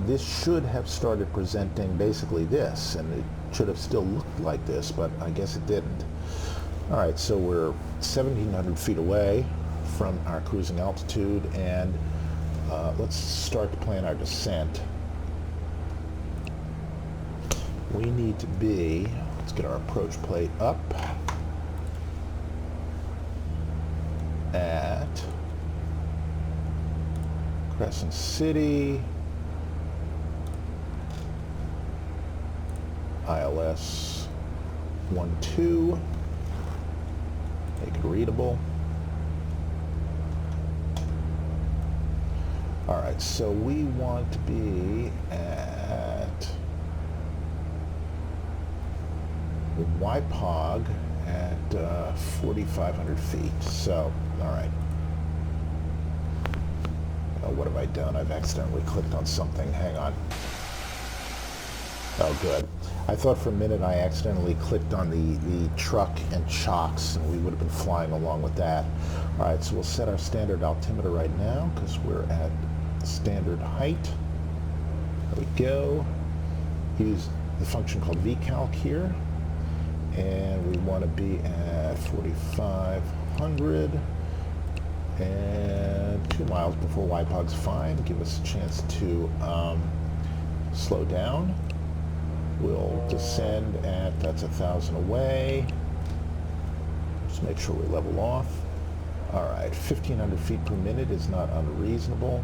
[SPEAKER 1] this should have started presenting basically this, and it should have still looked like this, but I guess it didn't. All right, so we're 1,700 feet away from our cruising altitude, and let's start to plan our descent. We need to be, let's get our approach plate up at Crescent City, ILS 12, make it readable. All right, so we want to be at YPOG at 4,500 feet. So, all right. Oh, what have I done? I've accidentally clicked on something. Hang on. Oh, good. I thought for a minute I accidentally clicked on the truck and chocks, and we would have been flying along with that. All right, so we'll set our standard altimeter right now because we're at standard height. There we go. Use the function called vcalc here, and we want to be at 4,500 and 2 miles before YPOG's fine. Give us a chance to slow down. We'll descend at, that's 1,000 away. Just make sure we level off. All right, 1,500 feet per minute is not unreasonable.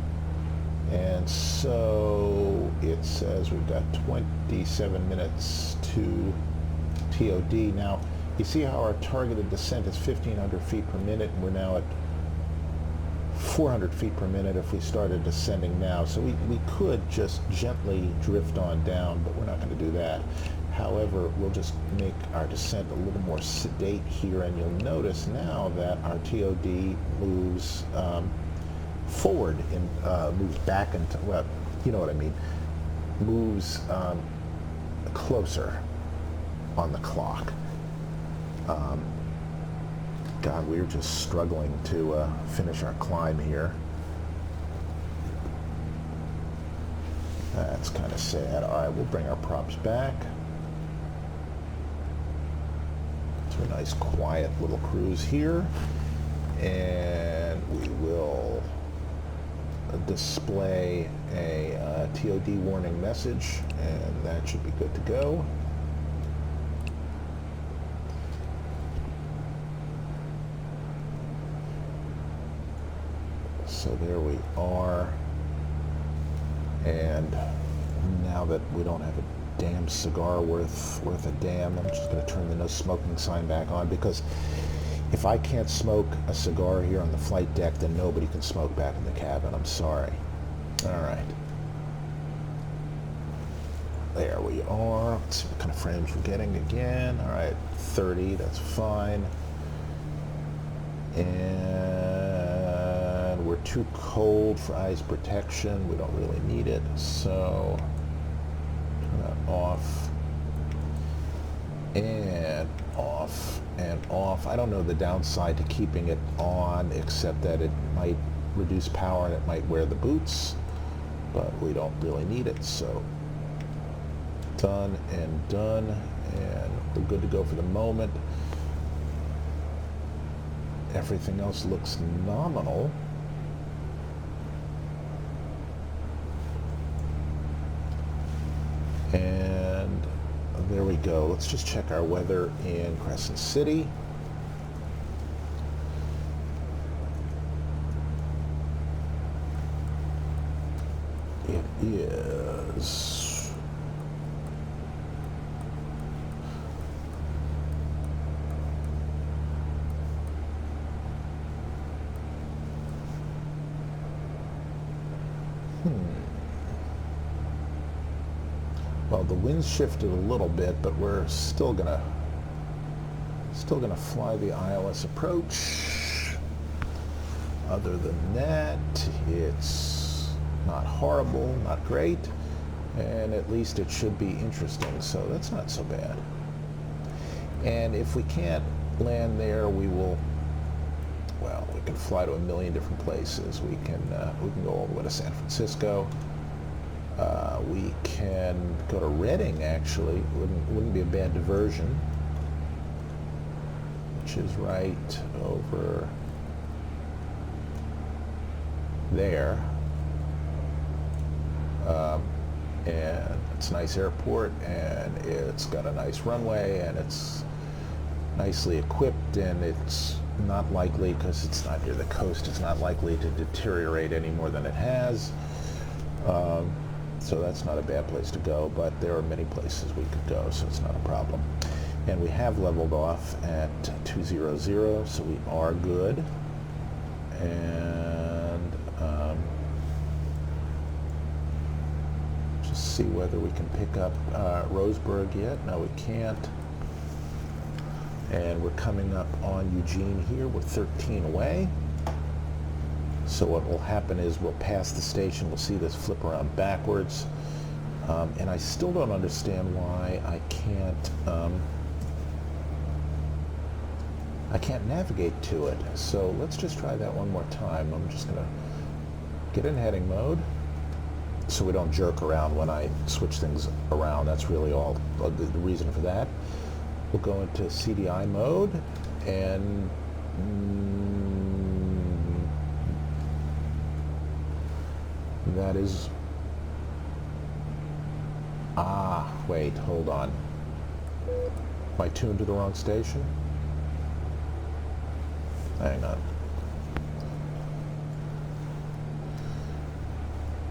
[SPEAKER 1] And so it says we've got 27 minutes to TOD. Now, you see how our targeted descent is 1,500 feet per minute, and we're now at 400 feet per minute if we started descending now. So we could just gently drift on down, but we're not going to do that. However, we'll just make our descent a little more sedate here, and you'll notice now that our TOD moves forward and moves back into, well, you know what I mean, moves closer on the clock. God, we're just struggling to finish our climb here. That's kind of sad. All right, we'll bring our props back to a nice quiet little cruise here, and we will display a TOD warning message, and that should be good to go. So there we are, and now that we don't have a damn cigar worth a damn, I'm just going to turn the no smoking sign back on, because if I can't smoke a cigar here on the flight deck, then nobody can smoke back in the cabin. I'm sorry. All right. There we are. Let's see what kind of frames we're getting again. All right, 30, that's fine. And we're too cold for eyes protection. We don't really need it, so turn that off and off and off. I don't know the downside to keeping it on, except that it might reduce power and it might wear the boots, but we don't really need it. So done and done, and we're good to go for the moment. Everything else looks nominal. And there we go. Let's just check our weather in Crescent City. It is the wind's shifted a little bit, but we're still gonna fly the ILS approach. Other than that, it's not horrible, not great, and at least it should be interesting, so that's not so bad. And if we can't land there, we will, well, we can fly to a million different places. We can go all the way to San Francisco. We can go to Reading, actually. Wouldn't be a bad diversion, which is right over there. And it's a nice airport, and it's got a nice runway, and it's nicely equipped, and it's not likely, because it's not near the coast, it's not likely to deteriorate any more than it has. So that's not a bad place to go, but there are many places we could go, so it's not a problem. And we have leveled off at 200, so we are good. And just see whether we can pick up Roseburg yet. No, we can't. And we're coming up on Eugene here. We're 13 away. So what will happen is we'll pass the station. We'll see this flip around backwards. And I still don't understand why I can't navigate to it. So let's just try that one more time. I'm just going to get in heading mode so we don't jerk around when I switch things around. That's really all the reason for that. We'll go into CDI mode, and that is, wait, hold on. Am I tuned to the wrong station? Hang on.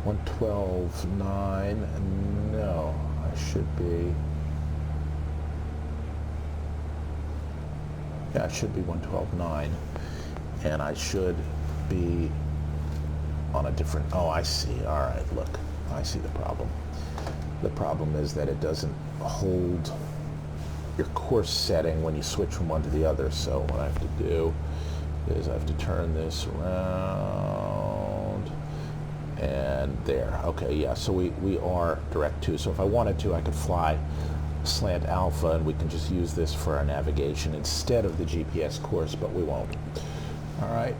[SPEAKER 1] 112.9, no, I should be, yeah, it should be 112.9, and I should be on a different, oh, I see, all right, look, I see the problem. The problem is that it doesn't hold your course setting when you switch from one to the other, so what I have to do is I have to turn this around, and there, okay, yeah, so we are direct to, so if I wanted to, I could fly slant alpha, and we can just use this for our navigation instead of the GPS course, but we won't. All right,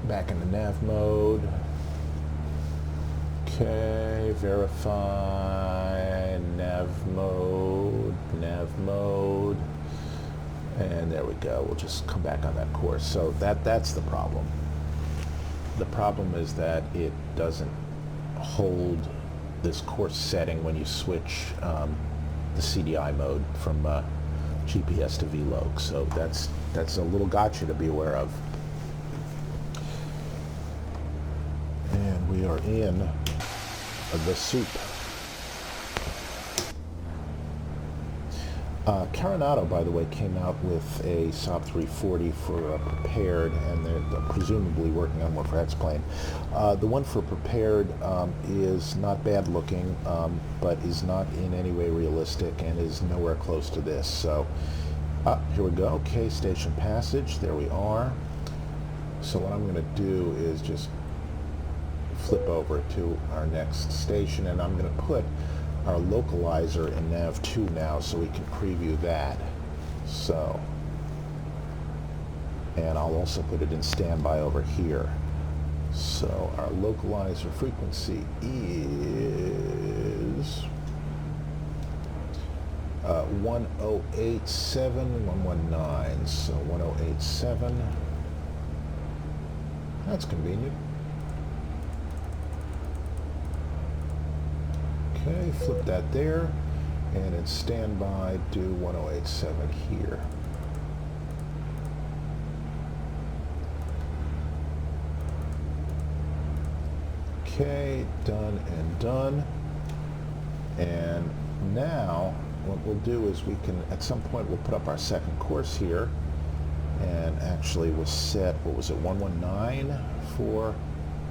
[SPEAKER 1] back into nav mode. Okay, verify, nav mode, and there we go. We'll just come back on that course. So that's the problem. The problem is that it doesn't hold this course setting when you switch the CDI mode from GPS to VLOC. So that's a little gotcha to be aware of. And we are in the soup. Coronado, by the way, came out with a SAAB 340 for prepared, and they're presumably working on one for X-Plane. The one for prepared is not bad looking, but is not in any way realistic and is nowhere close to this. So here we go. Okay, station passage. There we are. So what I'm going to do is just flip over to our next station, and I'm going to put our localizer in nav 2 now so we can preview that. So, and I'll also put it in standby over here. So our localizer frequency is 1087.119. So 1087. That's convenient. Okay, flip that there, and in standby, do 1087 here. Okay, done and done. And now, what we'll do is we can, at some point, we'll put up our second course here, and actually we'll set, what was it, 119 for,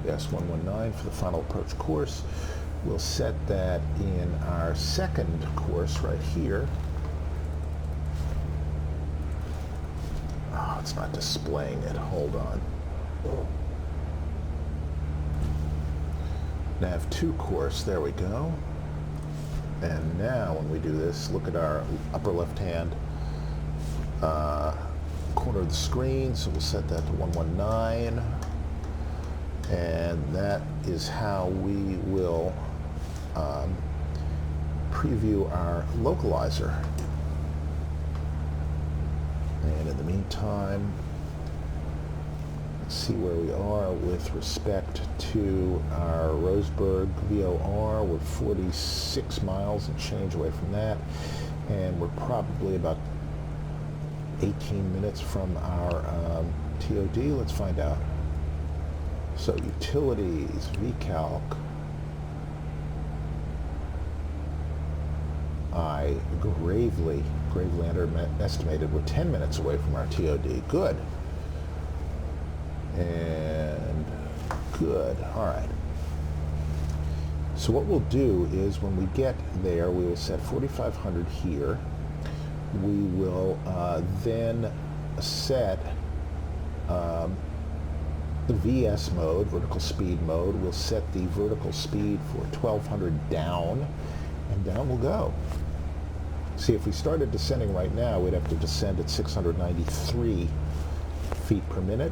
[SPEAKER 1] yes, 119 for the final approach course. We'll set that in our second course right here. Oh, it's not displaying it. Hold on. Nav2 course. There we go. And now when we do this, look at our upper left-hand corner of the screen. So we'll set that to 119. And that is how we will preview our localizer. And in the meantime, let's see where we are with respect to our Roseburg VOR. We're 46 miles and change away from that. And we're probably about 18 minutes from our TOD. Let's find out. So utilities, VCalc. I gravely underestimated we're 10 minutes away from our TOD. Good. And good. All right. So what we'll do is when we get there, we will set 4,500 here. We will then set the VS mode, vertical speed mode. We'll set the vertical speed for 1,200 down, and down we'll go. See, if we started descending right now, we'd have to descend at 693 feet per minute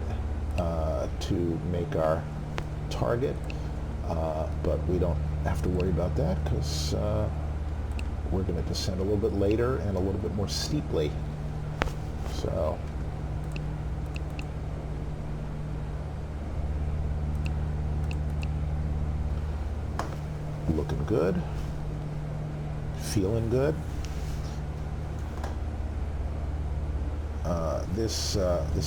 [SPEAKER 1] to make our target, but we don't have to worry about that because we're going to descend a little bit later and a little bit more steeply. So looking good, feeling good. This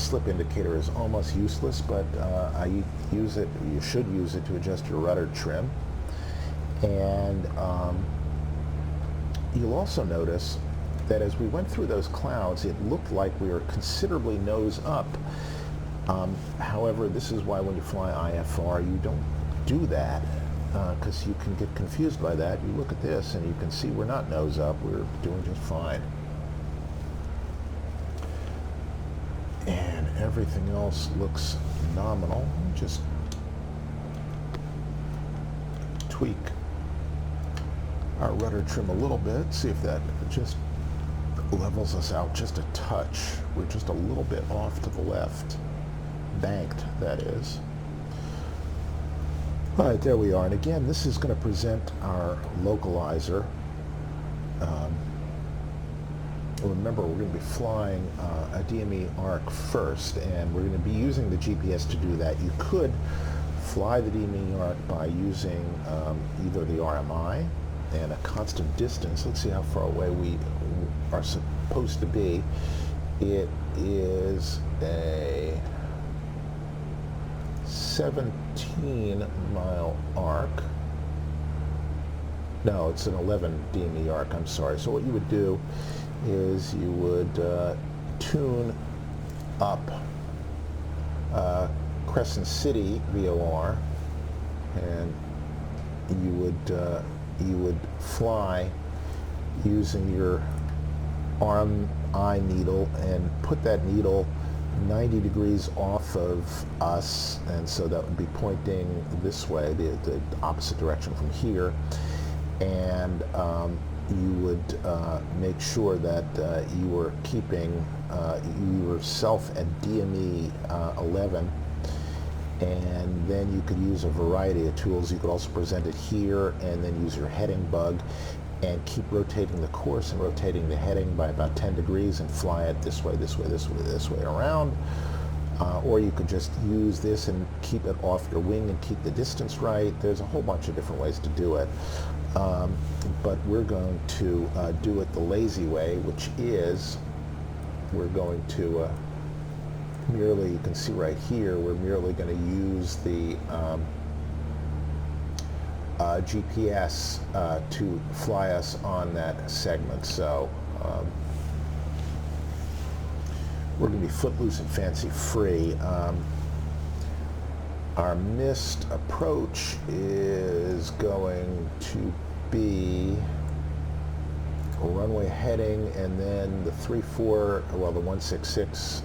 [SPEAKER 1] slip indicator is almost useless, but I use it. You should use it to adjust your rudder trim. And you'll also notice that as we went through those clouds, it looked like we were considerably nose up. However, this is why when you fly IFR, you don't do that because you can get confused by that. You look at this and you can see we're not nose up. We're doing just fine. And everything else looks nominal. Just tweak our rudder trim a little bit, see if that just levels us out just a touch. We're just a little bit off to the left, banked, that is. All right, there we are. And again, this is going to present our localizer. Remember, we're going to be flying a DME arc first, and we're going to be using the GPS to do that. You could fly the DME arc by using either the RMI and a constant distance. Let's see how far away we are supposed to be. It is a 17-mile arc. No, it's an 11 DME arc, I'm sorry. So what you would do is you would tune up Crescent City VOR, and you would fly using your RMI needle and put that needle 90 degrees off of us, and so that would be pointing this way, the opposite direction from here, and you would make sure that you were keeping yourself at DME 11, and then you could use a variety of tools. You could also present it here and then use your heading bug and keep rotating the course and rotating the heading by about 10 degrees and fly it this way, this way, this way, this way around. Or you could just use this and keep it off your wing and keep the distance right. There's a whole bunch of different ways to do it. But we're going to do it the lazy way, which is we're going to merely, you can see right here, we're merely going to use the GPS to fly us on that segment. So we're going to be footloose and fancy free. Our missed approach is going to be a runway heading, and then the 3-4, well, the 166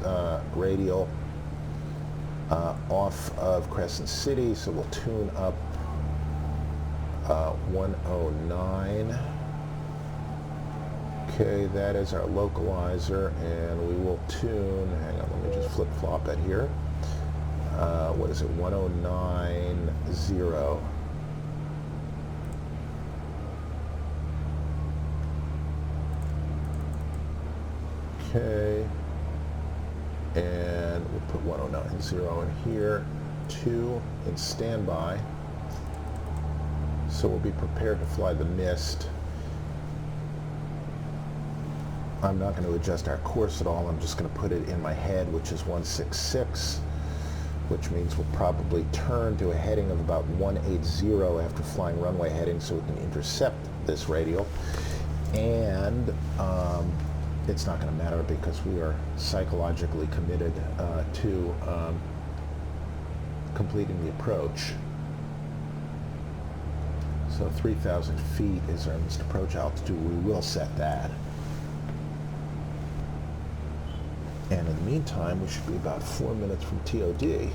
[SPEAKER 1] radial off of Crescent City, so we'll tune up 109. Okay, that is our localizer, and we will tune, hang on, let me just flip-flop it here. What is it, 1090. Okay, and we'll put 1090 in here, 2 in standby. So we'll be prepared to fly the mist. I'm not going to adjust our course at all. I'm just going to put it in my head, which is 166, which means we'll probably turn to a heading of about 180 after flying runway heading so we can intercept this radial. And it's not going to matter because we are psychologically committed to completing the approach. So 3,000 feet is our missed approach altitude. We will set that. And in the meantime, we should be about 4 minutes from TOD.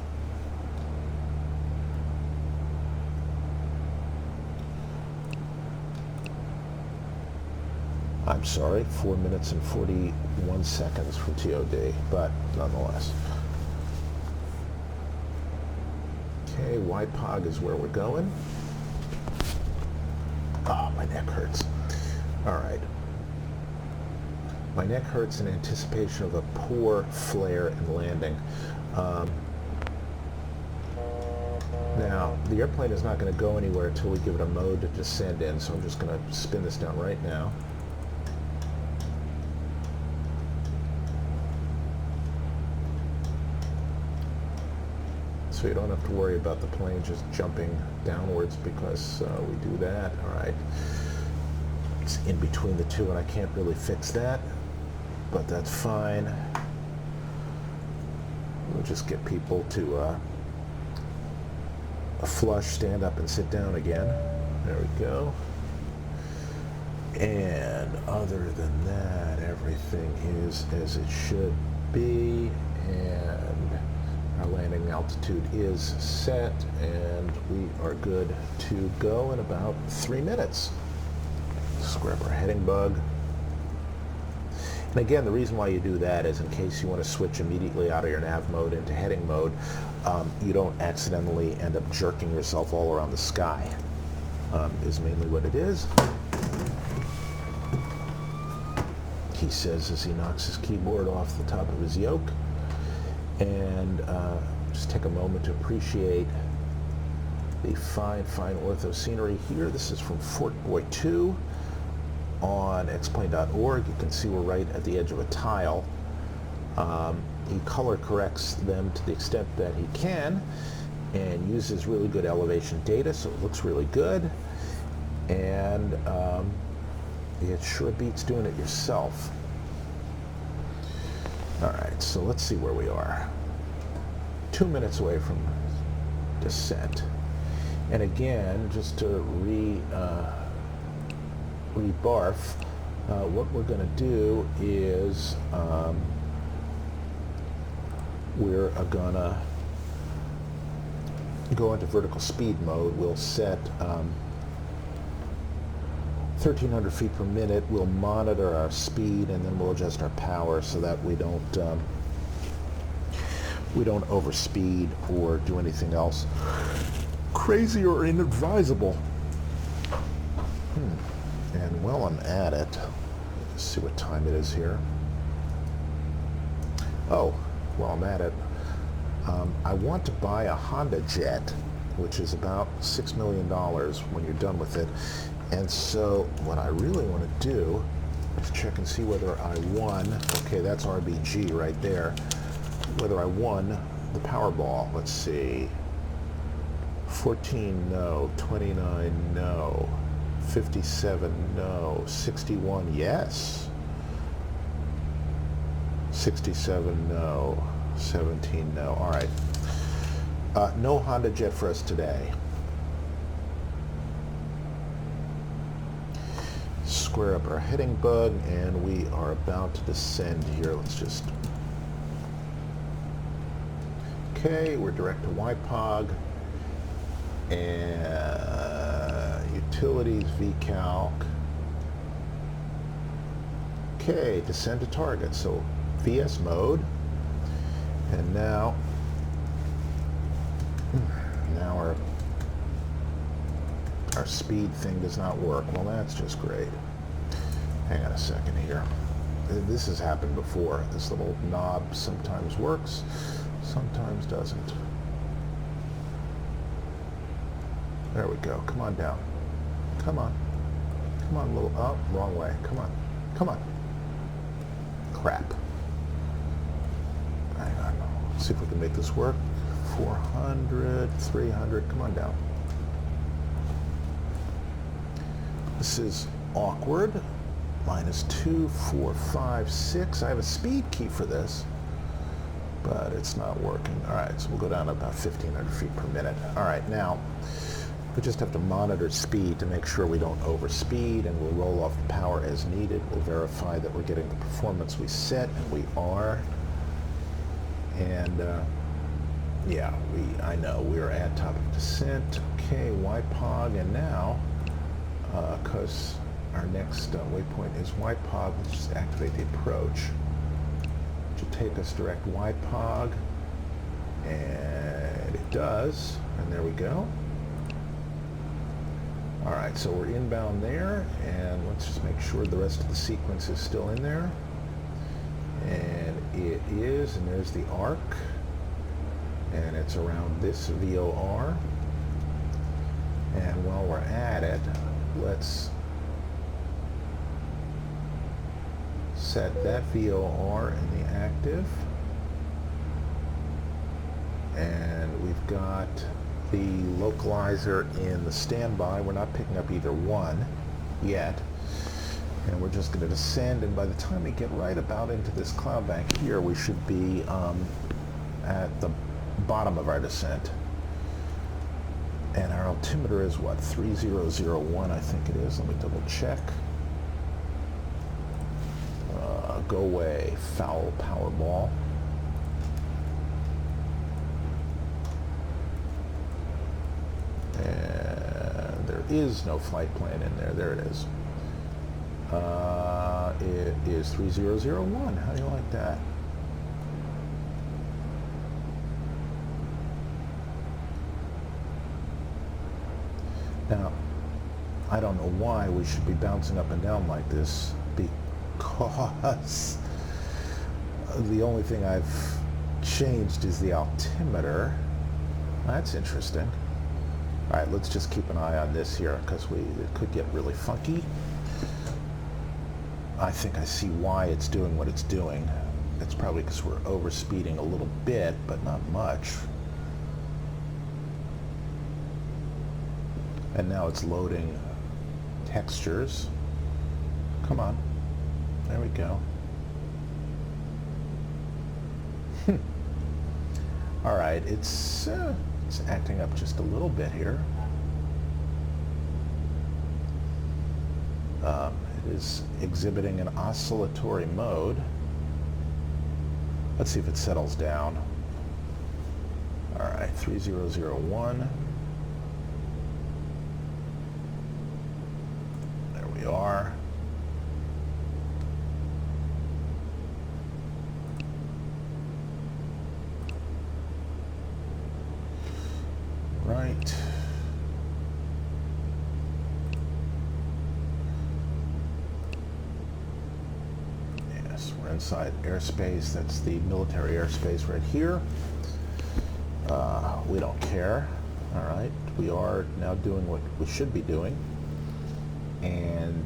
[SPEAKER 1] I'm sorry, 4 minutes and 41 seconds from TOD, but nonetheless. Okay, YPOG is where we're going. Oh, my neck hurts. All right. My neck hurts in anticipation of a poor flare and landing. Now, the airplane is not going to go anywhere until we give it a mode to descend in, so I'm just going to spin this down right now. So you don't have to worry about the plane just jumping downwards because we do that. All right. It's in between the two, and I can't really fix that, but that's fine. We'll just get people to flush, stand up, and sit down again. There we go. And other than that, everything is as it should be, and our landing altitude is set, and we are good to go in about 3 minutes. Let's grab our heading bug. And again, the reason why you do that is in case you want to switch immediately out of your nav mode into heading mode, you don't accidentally end up jerking yourself all around the sky, is mainly what it is. He says as he knocks his keyboard off the top of his yoke. And just take a moment to appreciate the fine, fine ortho scenery here. This is from Fort Boy 2 on xplane.org. You can see we're right at the edge of a tile. He color corrects them to the extent that he can and uses really good elevation data, so it looks really good. And it sure beats doing it yourself. All right, so let's see where we are. 2 minutes away from descent. And again, just to rebarf, what we're going to do is we're going to go into vertical speed mode. We'll set 1,300 feet per minute. We'll monitor our speed, and then we'll adjust our power so that we don't overspeed or do anything else crazy or inadvisable. And while I'm at it, let's see what time it is here. Oh, while I'm at it, I want to buy a Honda Jet, which is about $6 million when you're done with it. And so what I really want to do is check and see whether I won. Okay, that's RBG right there. Whether I won the Powerball. Let's see. 14, no. 29, no. 57, no. 61, yes. 67, no. 17, no. All right. No Honda Jet for us today. Square up our heading bug, and we are about to descend here. Let's just... Okay, we're direct to YPOG. And utilities, VCalc. Okay, descend to target. So VS mode. And now our speed thing does not work. Well, that's just great. Hang on a second here. This has happened before. This little knob sometimes works, sometimes doesn't. There we go. Come on down. Come on. Come on, little... Oh, wrong way. Come on. Come on. Crap. Hang on. Let's see if we can make this work. 400, 300. Come on down. This is awkward. -2, 4, 5, 6. I have a speed key for this, but it's not working. All right, so we'll go down to about 1,500 feet per minute. All right, now we just have to monitor speed to make sure we don't overspeed, and we'll roll off the power as needed. We'll verify that we're getting the performance we set, and we are. And yeah, I know we're at top of descent. Okay, YPOG, and now, because our next waypoint is YPOG, let's just activate the approach, which will take us direct YPOG, and it does, and there we go. All right, so we're inbound there, and let's just make sure the rest of the sequence is still in there. And it is, and there's the arc, and it's around this VOR. And while we're at it, let's set that VOR in the active. And we've got the localizer in the standby. We're not picking up either one yet. And we're just going to descend, and by the time we get right about into this cloud bank here, we should be at the bottom of our descent. And our altimeter is what, 3001, I think it is. Let me double check. Go away, foul Powerball. And there is no flight plan in there. There it is. It is 3001. How do you like that? Now, I don't know why we should be bouncing up and down like this, because the only thing I've changed is the altimeter. That's interesting. All right, let's just keep an eye on this here, because it could get really funky. I think I see why it's doing what it's doing. It's probably because we're overspeeding a little bit, but not much. And now it's loading textures. Come on. There we go. All right, it's acting up just a little bit here. It is exhibiting an oscillatory mode. Let's see if it settles down. All right, 3001. There we are. Right. Yes, we're inside airspace. That's the military airspace right here. We don't care. All right. We are now doing what we should be doing. And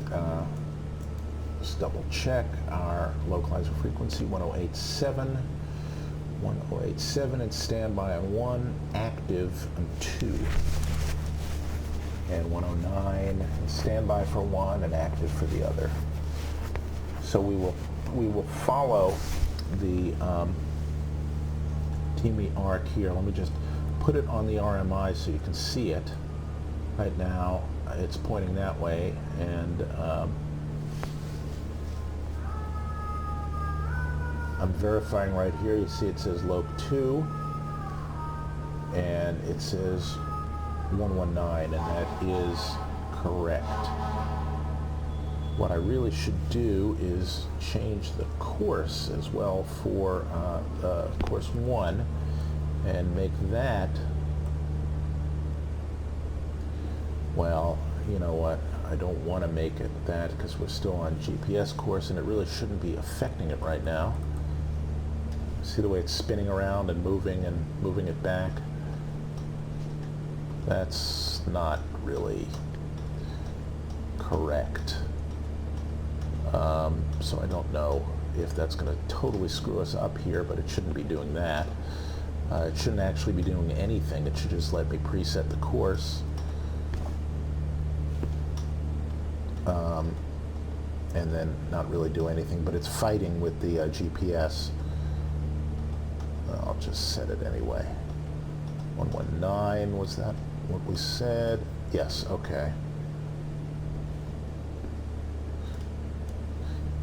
[SPEAKER 1] just double check our localizer frequency, 1087. 1087 and standby on 1, active on 2. And 109 and standby for 1 and active for the other. So we will follow the teamy arc here. Let me just put it on the RMI so you can see it. Right now it's pointing that way, and I'm verifying right here. You see it says lobe 2 and it says 119, and that is correct. What I really should do is change the course as well for course 1 and make that, well, you know what, I don't want to make it that because we're still on GPS course and it really shouldn't be affecting it right now. See the way it's spinning around and moving it back? That's not really correct. So I don't know if that's going to totally screw us up here, but it shouldn't be doing that. It shouldn't actually be doing anything. It should just let me preset the course. And then not really do anything, but it's fighting with the GPS. I'll just set it anyway. 119, was that what we said? Yes, okay.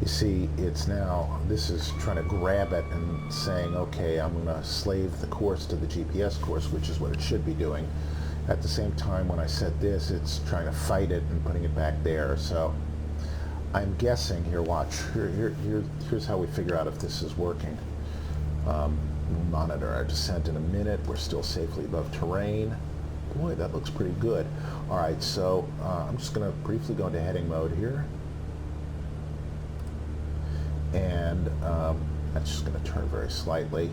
[SPEAKER 1] You see, it's now, this is trying to grab it and saying, okay, I'm going to slave the course to the GPS course, which is what it should be doing. At the same time, when I set this, it's trying to fight it and putting it back there. So I'm guessing here, watch, here's how we figure out if this is working. We'll monitor our descent in a minute. We're still safely above terrain. Boy, that looks pretty good. All right, so I'm just going to briefly go into heading mode here. And that's just going to turn very slightly.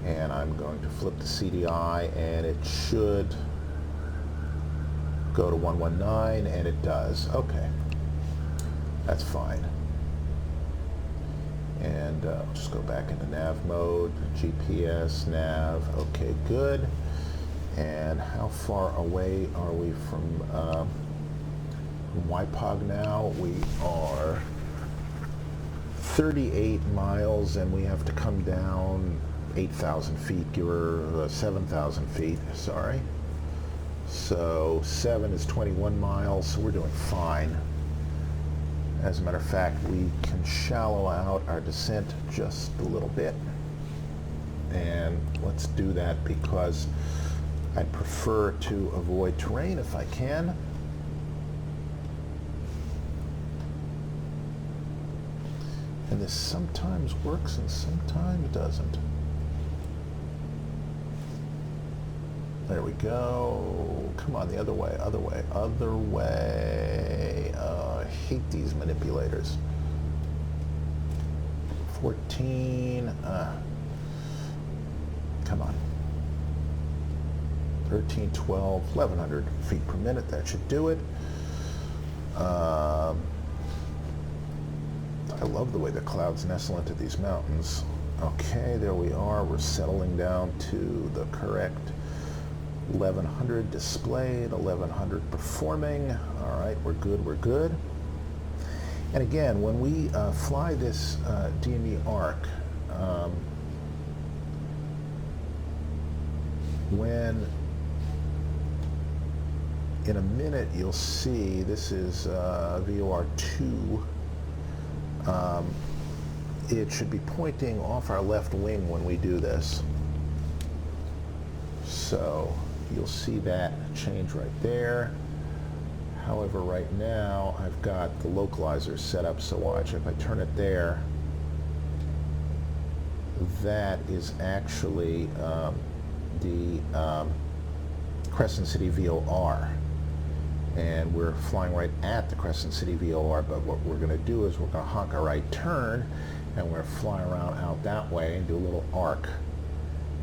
[SPEAKER 1] And I'm going to flip the CDI, and it should go to 119, and it does. Okay, that's fine. And I'll just go back into nav mode, GPS, nav, okay, good. And how far away are we from YPOG now? We are 38 miles, and we have to come down 8,000 feet, or 7,000 feet, sorry. So 7 is 21 miles, so we're doing fine. As a matter of fact, we can shallow out our descent just a little bit. And let's do that because I'd prefer to avoid terrain if I can. And this sometimes works and sometimes doesn't. There we go. Come on, the other way, other way, other way. I hate these manipulators. 14. Come on. 13, 12, 1,100 feet per minute. That should do it. I love the way the clouds nestle into these mountains. Okay, there we are. We're settling down to the correct 1,100 displayed, 1,100 performing. All right, we're good, we're good. And again, when we fly this DME ARC, when in a minute you'll see this is VOR2. It should be pointing off our left wing when we do this. So you'll see that change right there. However, right now I've got the localizer set up, so watch, if I turn it there, that is actually the Crescent City VOR. And we're flying right at the Crescent City VOR, but what we're going to do is we're going to honk a right turn, and we're going to fly around out that way and do a little arc.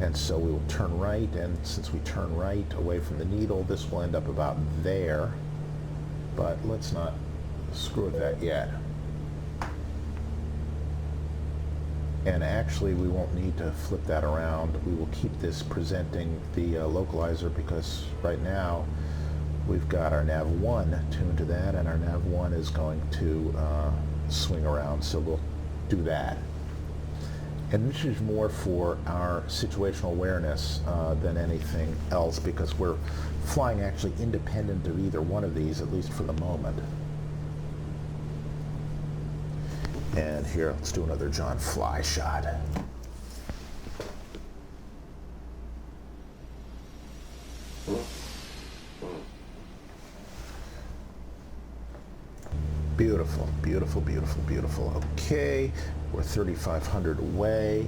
[SPEAKER 1] And so we will turn right, and since we turn right away from the needle, this will end up about there. But let's not screw with that yet. And actually, we won't need to flip that around. We will keep this presenting the localizer because right now we've got our nav1 tuned to that, and our nav1 is going to swing around, so we'll do that. And this is more for our situational awareness than anything else, because we're flying actually independent of either one of these, at least for the moment. And here, let's do another John Fly shot. Beautiful, beautiful, beautiful, beautiful. Okay, we're 3,500 away,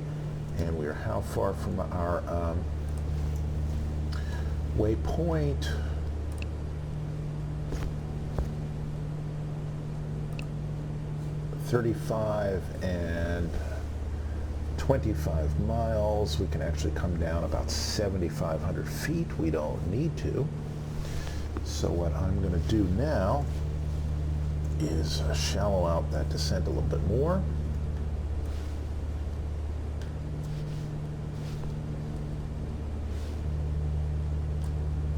[SPEAKER 1] and we are how far from our waypoint? $35 and 25 miles. We can actually come down about 7,500 feet. We don't need to. So what I'm going to do now is shallow out that descent a little bit more.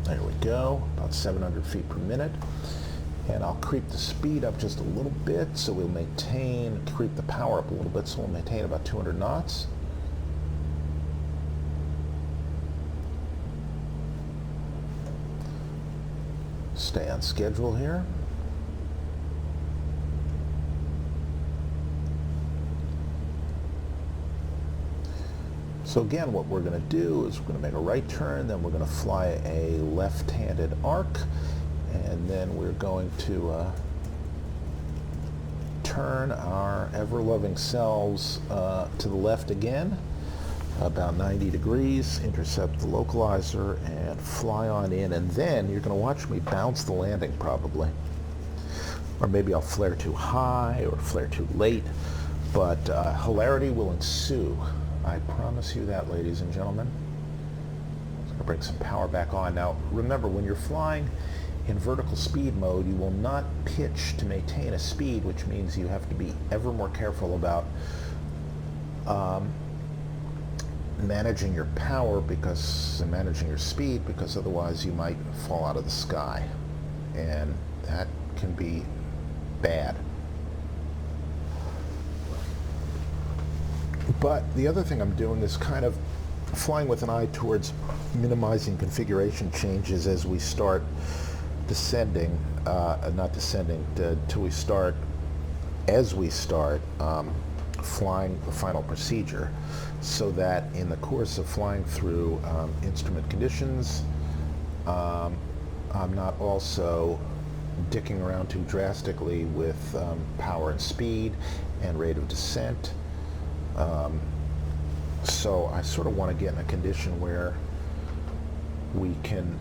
[SPEAKER 1] There we go, about 700 feet per minute. And I'll creep the speed up just a little bit, so we'll maintain, creep the power up a little bit, so we'll maintain about 200 knots. Stay on schedule here. So again, what we're going to do is we're going to make a right turn, then we're going to fly a left-handed arc, and then we're going to turn our ever-loving selves to the left again, about 90 degrees, intercept the localizer, and fly on in, and then you're going to watch me bounce the landing probably. Or maybe I'll flare too high or flare too late, but hilarity will ensue. I promise you that, ladies and gentlemen. I'm going to bring some power back on. Now, remember, when you're flying in vertical speed mode, you will not pitch to maintain a speed, which means you have to be ever more careful about managing your power and managing your speed, because otherwise you might fall out of the sky, and that can be bad. But the other thing I'm doing is kind of flying with an eye towards minimizing configuration changes as we start descending, not descending, till we start, as we start flying the final procedure, so that in the course of flying through instrument conditions, I'm not also dicking around too drastically with power and speed and rate of descent. So I sort of want to get in a condition where we can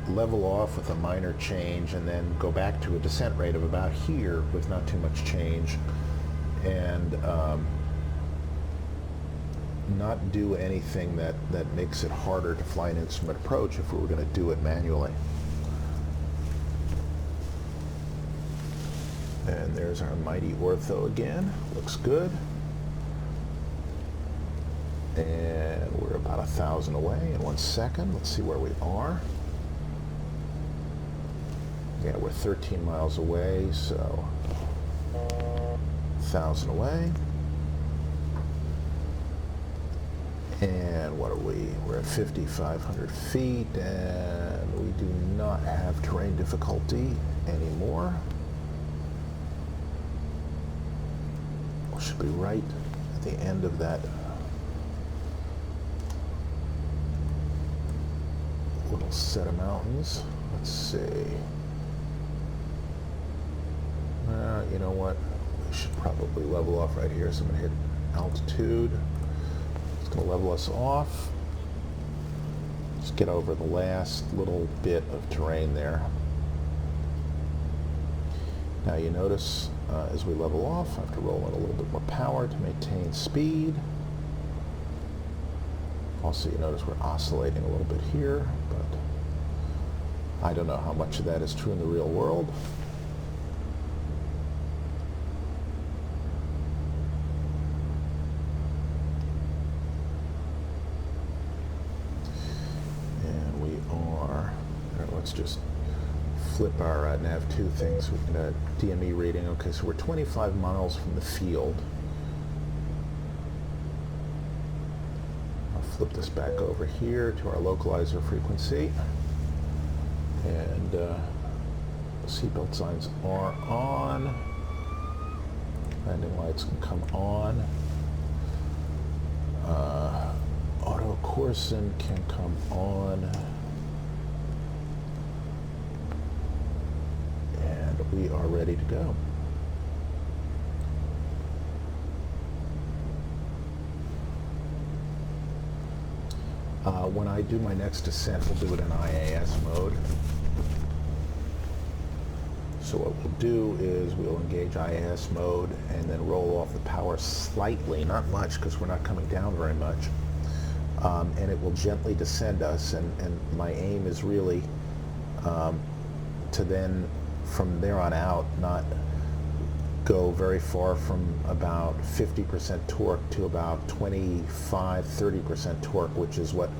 [SPEAKER 1] level off with a minor change and then go back to a descent rate of about here with not too much change, and not do anything that makes it harder to fly an instrument approach if we were going to do it manually. And there's our Mighty Ortho again. Looks good. And we're about 1,000 away in 1 second. Let's see where we are. Yeah, we're 13 miles away, so 1,000 away. And what are we? We're at 5,500 feet, and we do not have terrain difficulty anymore. We should be right at the end of that little set of mountains. Let's see. You know what? We should probably level off right here. So I'm going to hit altitude. It's going to level us off. Just get over the last little bit of terrain there. Now you notice as we level off, I have to roll in a little bit more power to maintain speed. Also, you notice we're oscillating a little bit here, but I don't know how much of that is true in the real world. And we are, let's just flip our nav2 things. We can DME reading. Okay, so we're 25 miles from the field. flip this back over here to our localizer frequency. And seatbelt signs are on. Landing lights can come on. Auto coursing can come on. And we are ready to go. When I do my next descent, we'll do it in IAS mode. So what we'll do is we'll engage IAS mode and then roll off the power slightly, not much because we're not coming down very much. And it will gently descend us, and my aim is really to then, from there on out, not go very far from about 50% torque to about 25-30% torque, which is what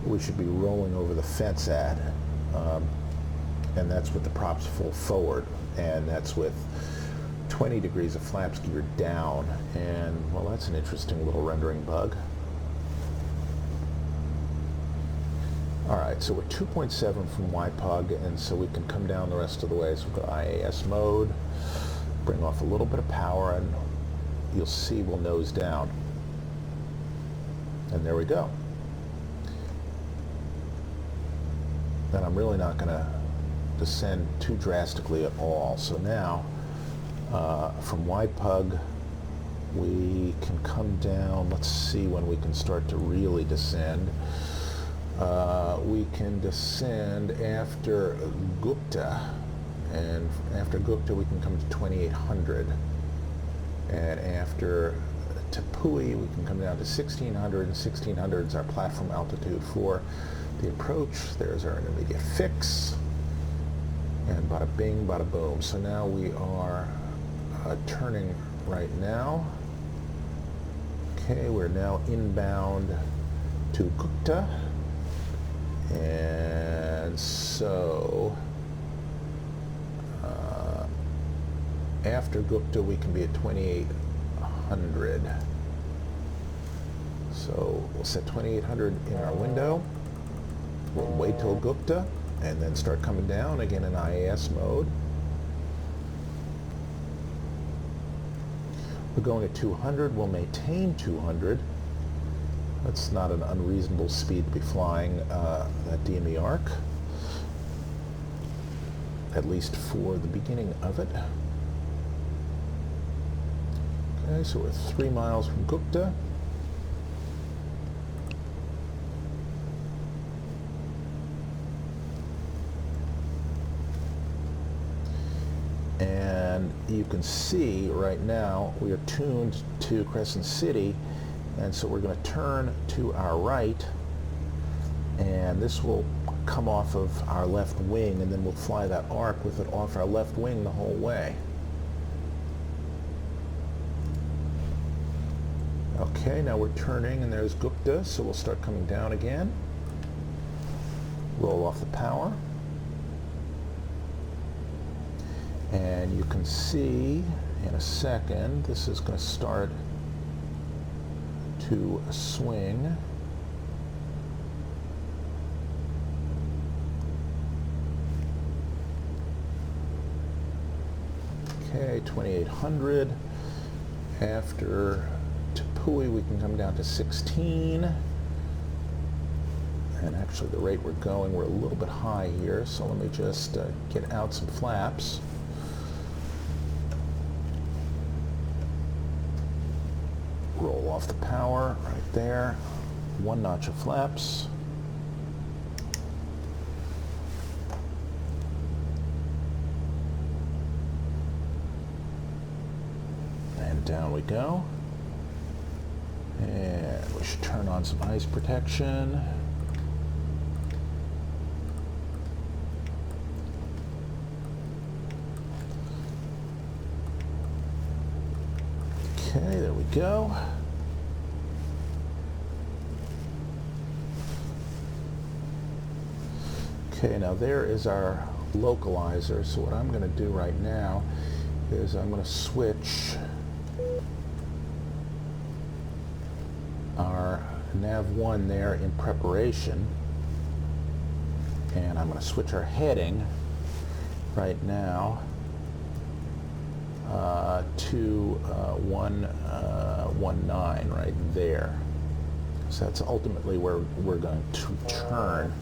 [SPEAKER 1] we should be rolling over the fence at. And that's with the props full forward, and that's with 20 degrees of flaps geared down. And well, that's an interesting little rendering bug. All right, so we're 2.7 from YPUG, and so we can come down the rest of the way. So we'll go IAS mode, bring off a little bit of power, and you'll see we'll nose down. And there we go. And I'm really not going to descend too drastically at all. So now, from YPUG, we can come down. Let's see when we can start to really descend. We can descend after Gupta, and after Gupta we can come to 2800, and after Tepui we can come down to 1600, and 1600 is our platform altitude for the approach. There's our intermediate fix, and bada bing, bada boom. So now we are turning right now. Okay, we're now inbound to Gupta. And so after Gupta we can be at 2800. So we'll set 2800 in our window. We'll wait till Gupta and then start coming down again in IAS mode. We're going at 200. We'll maintain 200. That's not an unreasonable speed to be flying that DME arc, at least for the beginning of it. Okay, so we're 3 miles from Gupta. And you can see right now we are tuned to Crescent City. And so we're going to turn to our right, and this will come off of our left wing, and then we'll fly that arc with it off our left wing the whole way. Okay, now we're turning, and there's Gupta, so we'll start coming down again. Roll off the power. And you can see in a second, this is going to start to swing. Okay, 2800. After Tepui we can come down to 16. And actually the rate we're going, we're a little bit high here, so let me just get out some flaps. Roll off the power right there. 1 notch of flaps. And down we go. And we should turn on some ice protection. Okay, there we go. Okay, now there is our localizer. So what I'm going to do right now is I'm going to switch our nav 1 there in preparation. And I'm going to switch our heading right now to 119 right there. So that's ultimately where we're going to turn.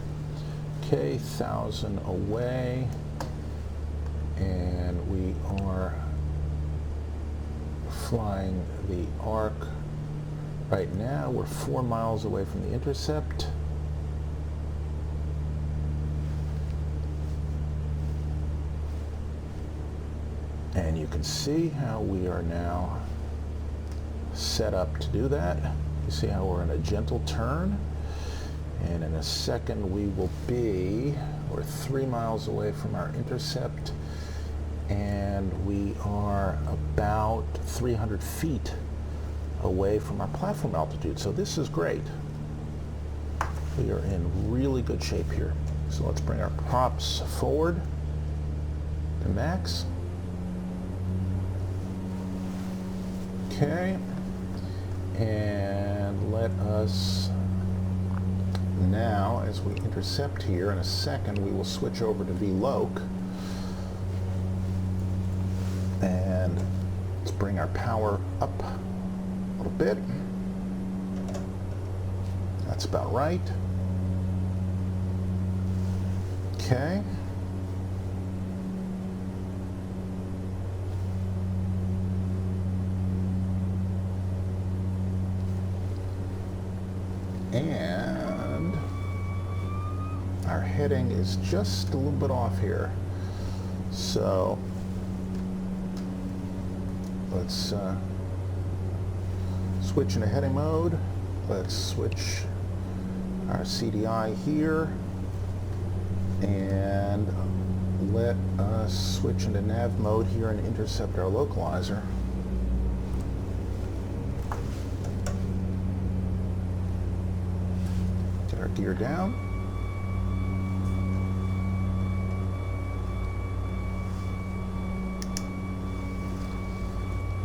[SPEAKER 1] Okay, 1,000 away, and we are flying the arc. Right now we're 4 miles away from the intercept. And you can see how we are now set up to do that. You see how we're in a gentle turn. And in a second we will be, we're 3 miles away from our intercept, and we are about 300 feet away from our platform altitude. So this is great. We are in really good shape here. So let's bring our props forward to max. Okay, and let us now, as we intercept here in a second, we will switch over to VLOC, and let's bring our power up a little bit. That's about right. Okay. And our heading is just a little bit off here. So let's switch into heading mode. Let's switch our CDI here, and let us switch into nav mode here and intercept our localizer. Get our gear down.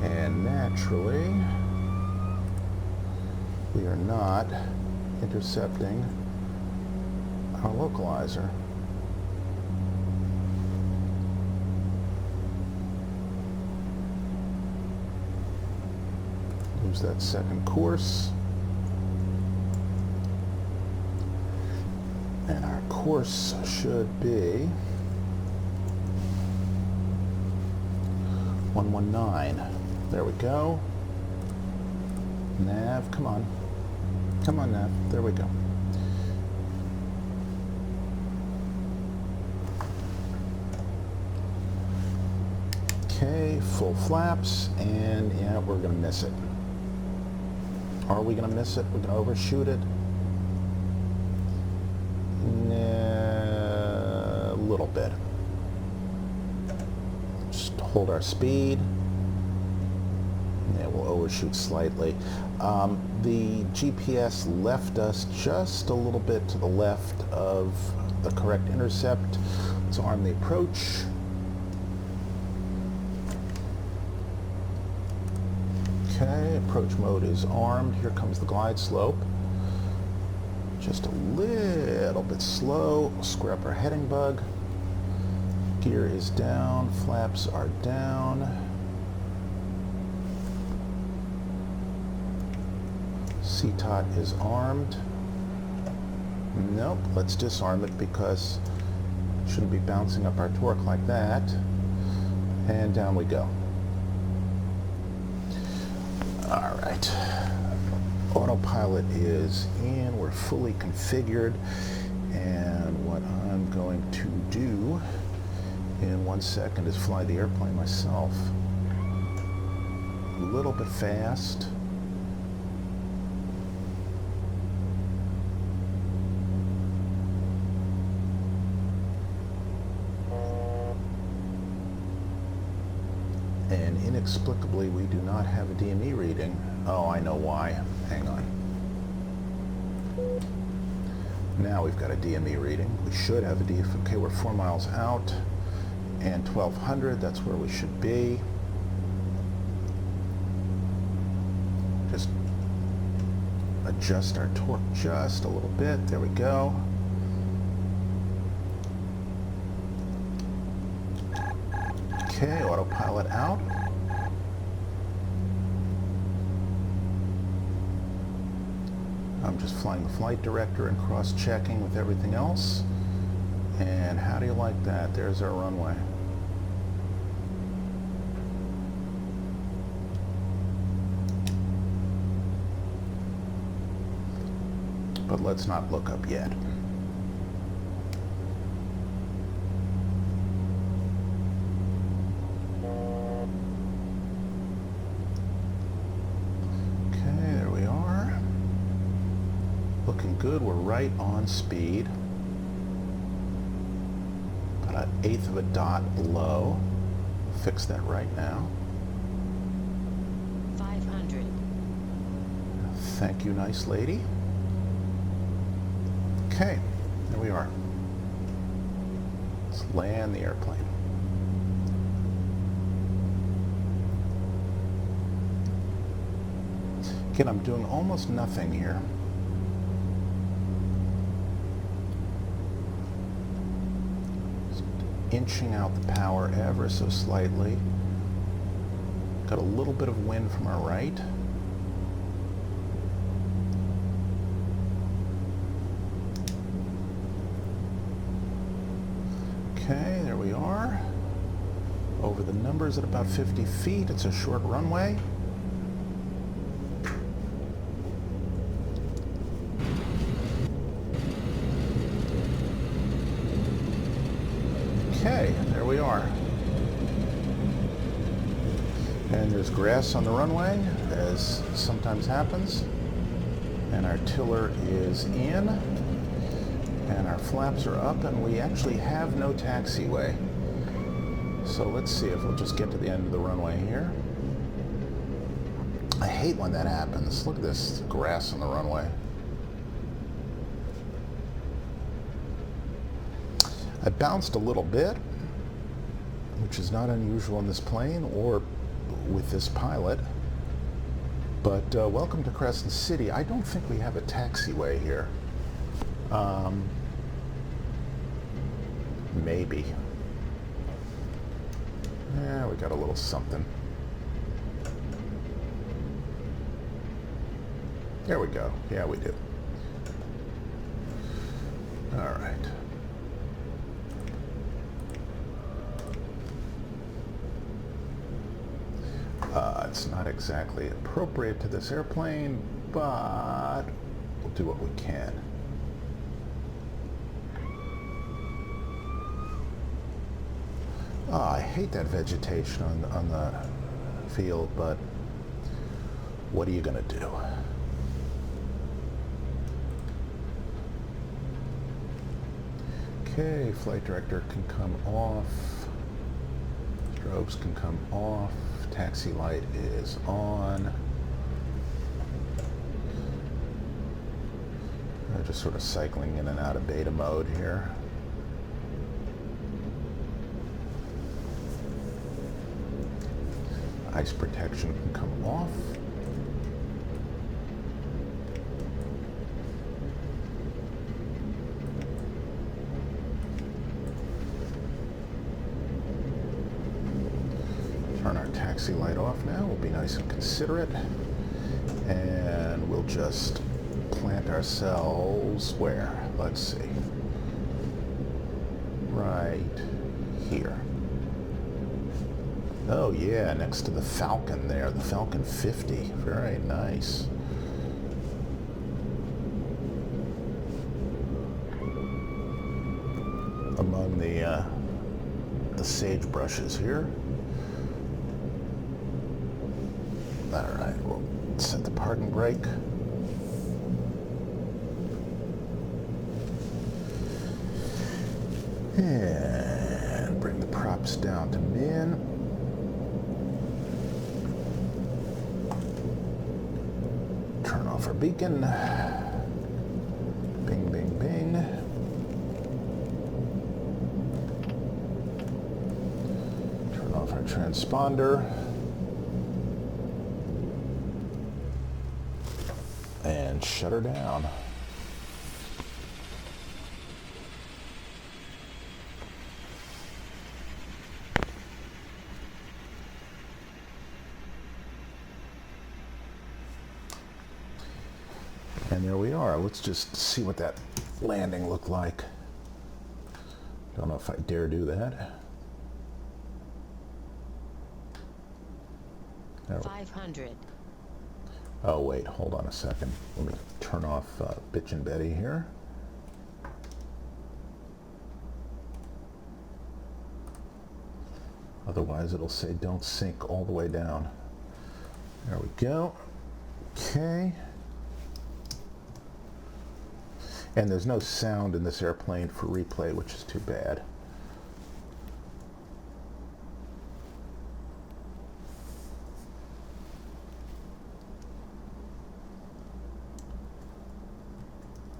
[SPEAKER 1] And naturally, we are not intercepting our localizer. Lose that second course. And our course should be 119. There we go. Nav, come on. Come on, Nav. There we go. Okay, full flaps, and yeah, we're going to miss it. Are we going to miss it? We're going to overshoot it? Nah, a little bit. Just hold our speed. Yeah, we'll overshoot slightly. The GPS left us just a little bit to the left of the correct intercept. Let's arm the approach. Okay, approach mode is armed. Here comes the glide slope. Just a little bit slow. We'll square up our heading bug. Gear is down, flaps are down. CTOT is armed. Nope, let's disarm it because it shouldn't be bouncing up our torque like that. And down we go. All right. Autopilot is in. We're fully configured. And what I'm going to do in 1 second is fly the airplane myself. A little bit fast. And inexplicably, we do not have a DME reading. Oh, I know why. Hang on. Now we've got a DME reading. We should have a DME. Okay, we're 4 miles out. And 1200, that's where we should be. Just adjust our torque just a little bit. There we go. Okay, autopilot out. I'm just flying the flight director and cross-checking with everything else. And how do you like that? There's our runway. But let's not look up yet. Okay, there we are. Looking good. We're right on speed. About an eighth of a dot low. Fix that right now.
[SPEAKER 2] 500.
[SPEAKER 1] Thank you, nice lady. Okay, there we are. Let's land the airplane. Again, I'm doing almost nothing here. Just inching out the power ever so slightly. Got a little bit of wind from our right. Okay, there we are. Over the numbers at about 50 feet. It's a short runway. Okay, there we are. And there's grass on the runway, as sometimes happens. And our tiller is in. And our flaps are up, and we actually have no taxiway. So let's see if we'll just get to the end of the runway here. I hate when that happens. Look at this grass on the runway. I bounced a little bit, which is not unusual in this plane or with this pilot. But welcome to Crescent City. I don't think we have a taxiway here. Maybe. Yeah, we got a little something. There we go. Yeah, we do. All right. It's not exactly appropriate to this airplane, but we'll do what we can. Oh, I hate that vegetation on the field, but what are you going to do? Okay, flight director can come off. Strobes can come off. Taxi light is on. I'm just sort of cycling in and out of beta mode here. Ice protection can come off. Turn our taxi light off now. We'll be nice and considerate. And we'll just plant ourselves where? Let's see. Right here. Oh yeah, next to the Falcon there, the Falcon 50. Very nice. Among the sagebrushes here. All right, we'll set the parking brake. And bring the props down to min. Turn off our beacon. Bing, bing, bing. Turn off our transponder. And and shut her down. And there we are. Let's just see what that landing looked like. Don't know if I dare do that.
[SPEAKER 2] 500.
[SPEAKER 1] Oh wait, hold on a second. Let me turn off Bitchin' Betty here. Otherwise it'll say don't sink all the way down. There we go. Okay. And there's no sound in this airplane for replay, which is too bad.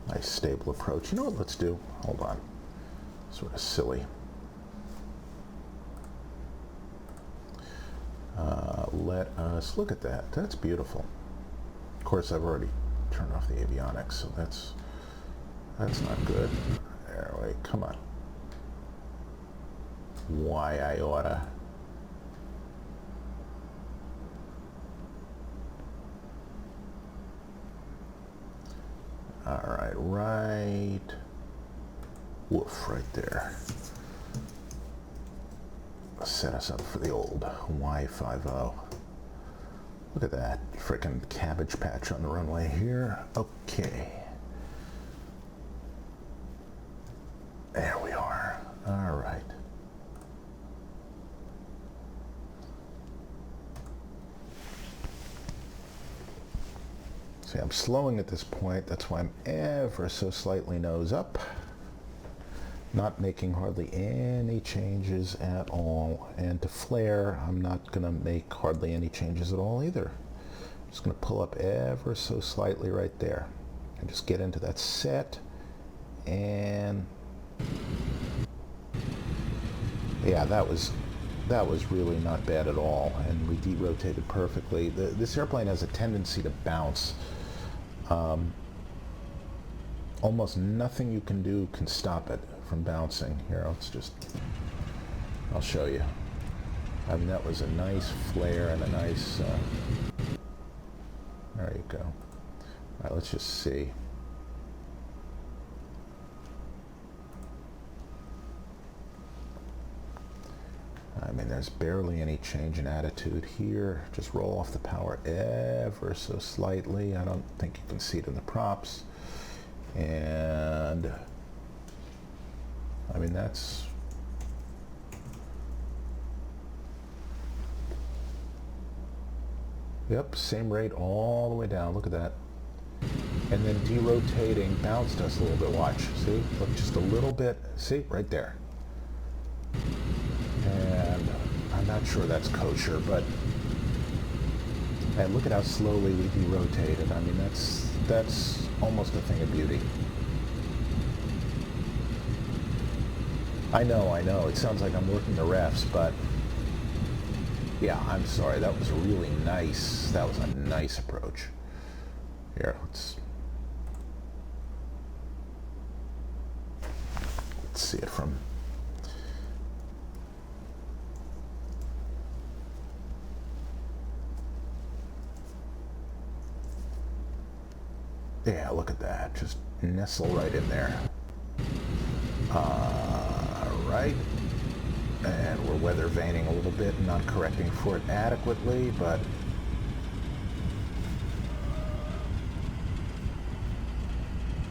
[SPEAKER 1] Nice stable approach. You know what, let's do? Hold on. Sort of silly. Let us look at that. That's beautiful. Of course, I've already turned off the avionics, so that's not good. There, wait, come on. Why I oughta. All right, right. Woof, right there. Set us up for the old Y50. Look at that frickin' cabbage patch on the runway here. Okay. There we are. All right. See, I'm slowing at this point. That's why I'm ever so slightly nose up. Not making hardly any changes at all. And to flare, I'm not going to make hardly any changes at all either. I'm just going to pull up ever so slightly right there. And just get into that set. And yeah, that was really not bad at all. And we derotated perfectly. This airplane has a tendency to bounce. Almost nothing you can do can stop it from bouncing. Here, I'll show you. I mean, that was a nice flare and a nice, there you go. All right, let's just see. I mean, there's barely any change in attitude here. Just roll off the power ever so slightly. I don't think you can see it in the props. And I mean, that's yep, same rate all the way down. Look at that. And then derotating bounced us a little bit. Watch, see? Look, just a little bit. See, right there. And I'm not sure that's kosher, but and look at how slowly we derotated. I mean, that's almost a thing of beauty. I know. It sounds like I'm working the refs, but yeah, I'm sorry. That was really nice. That was a nice approach. Here, let's see it from. Yeah, look at that. Just nestle right in there. Right. And we're weather vaning a little bit, not correcting for it adequately, but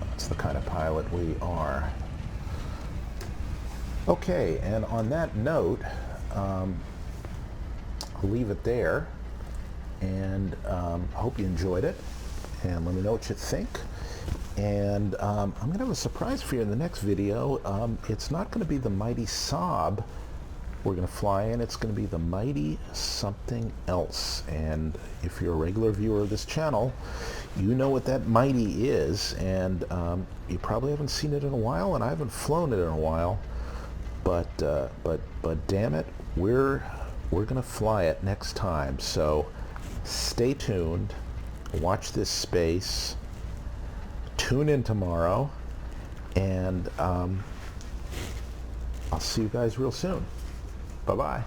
[SPEAKER 1] that's the kind of pilot we are. Okay, and on that note, I'll leave it there, and hope you enjoyed it, and let me know what you think. And I'm going to have a surprise for you in the next video. It's not going to be the Mighty SAAB we're going to fly in. It's going to be the Mighty something else. And if you're a regular viewer of this channel, you know what that Mighty is. And you probably haven't seen it in a while, and I haven't flown it in a while. But damn it, we're going to fly it next time. So stay tuned. Watch this space. tune in tomorrow, and I'll see you guys real soon. Bye-bye.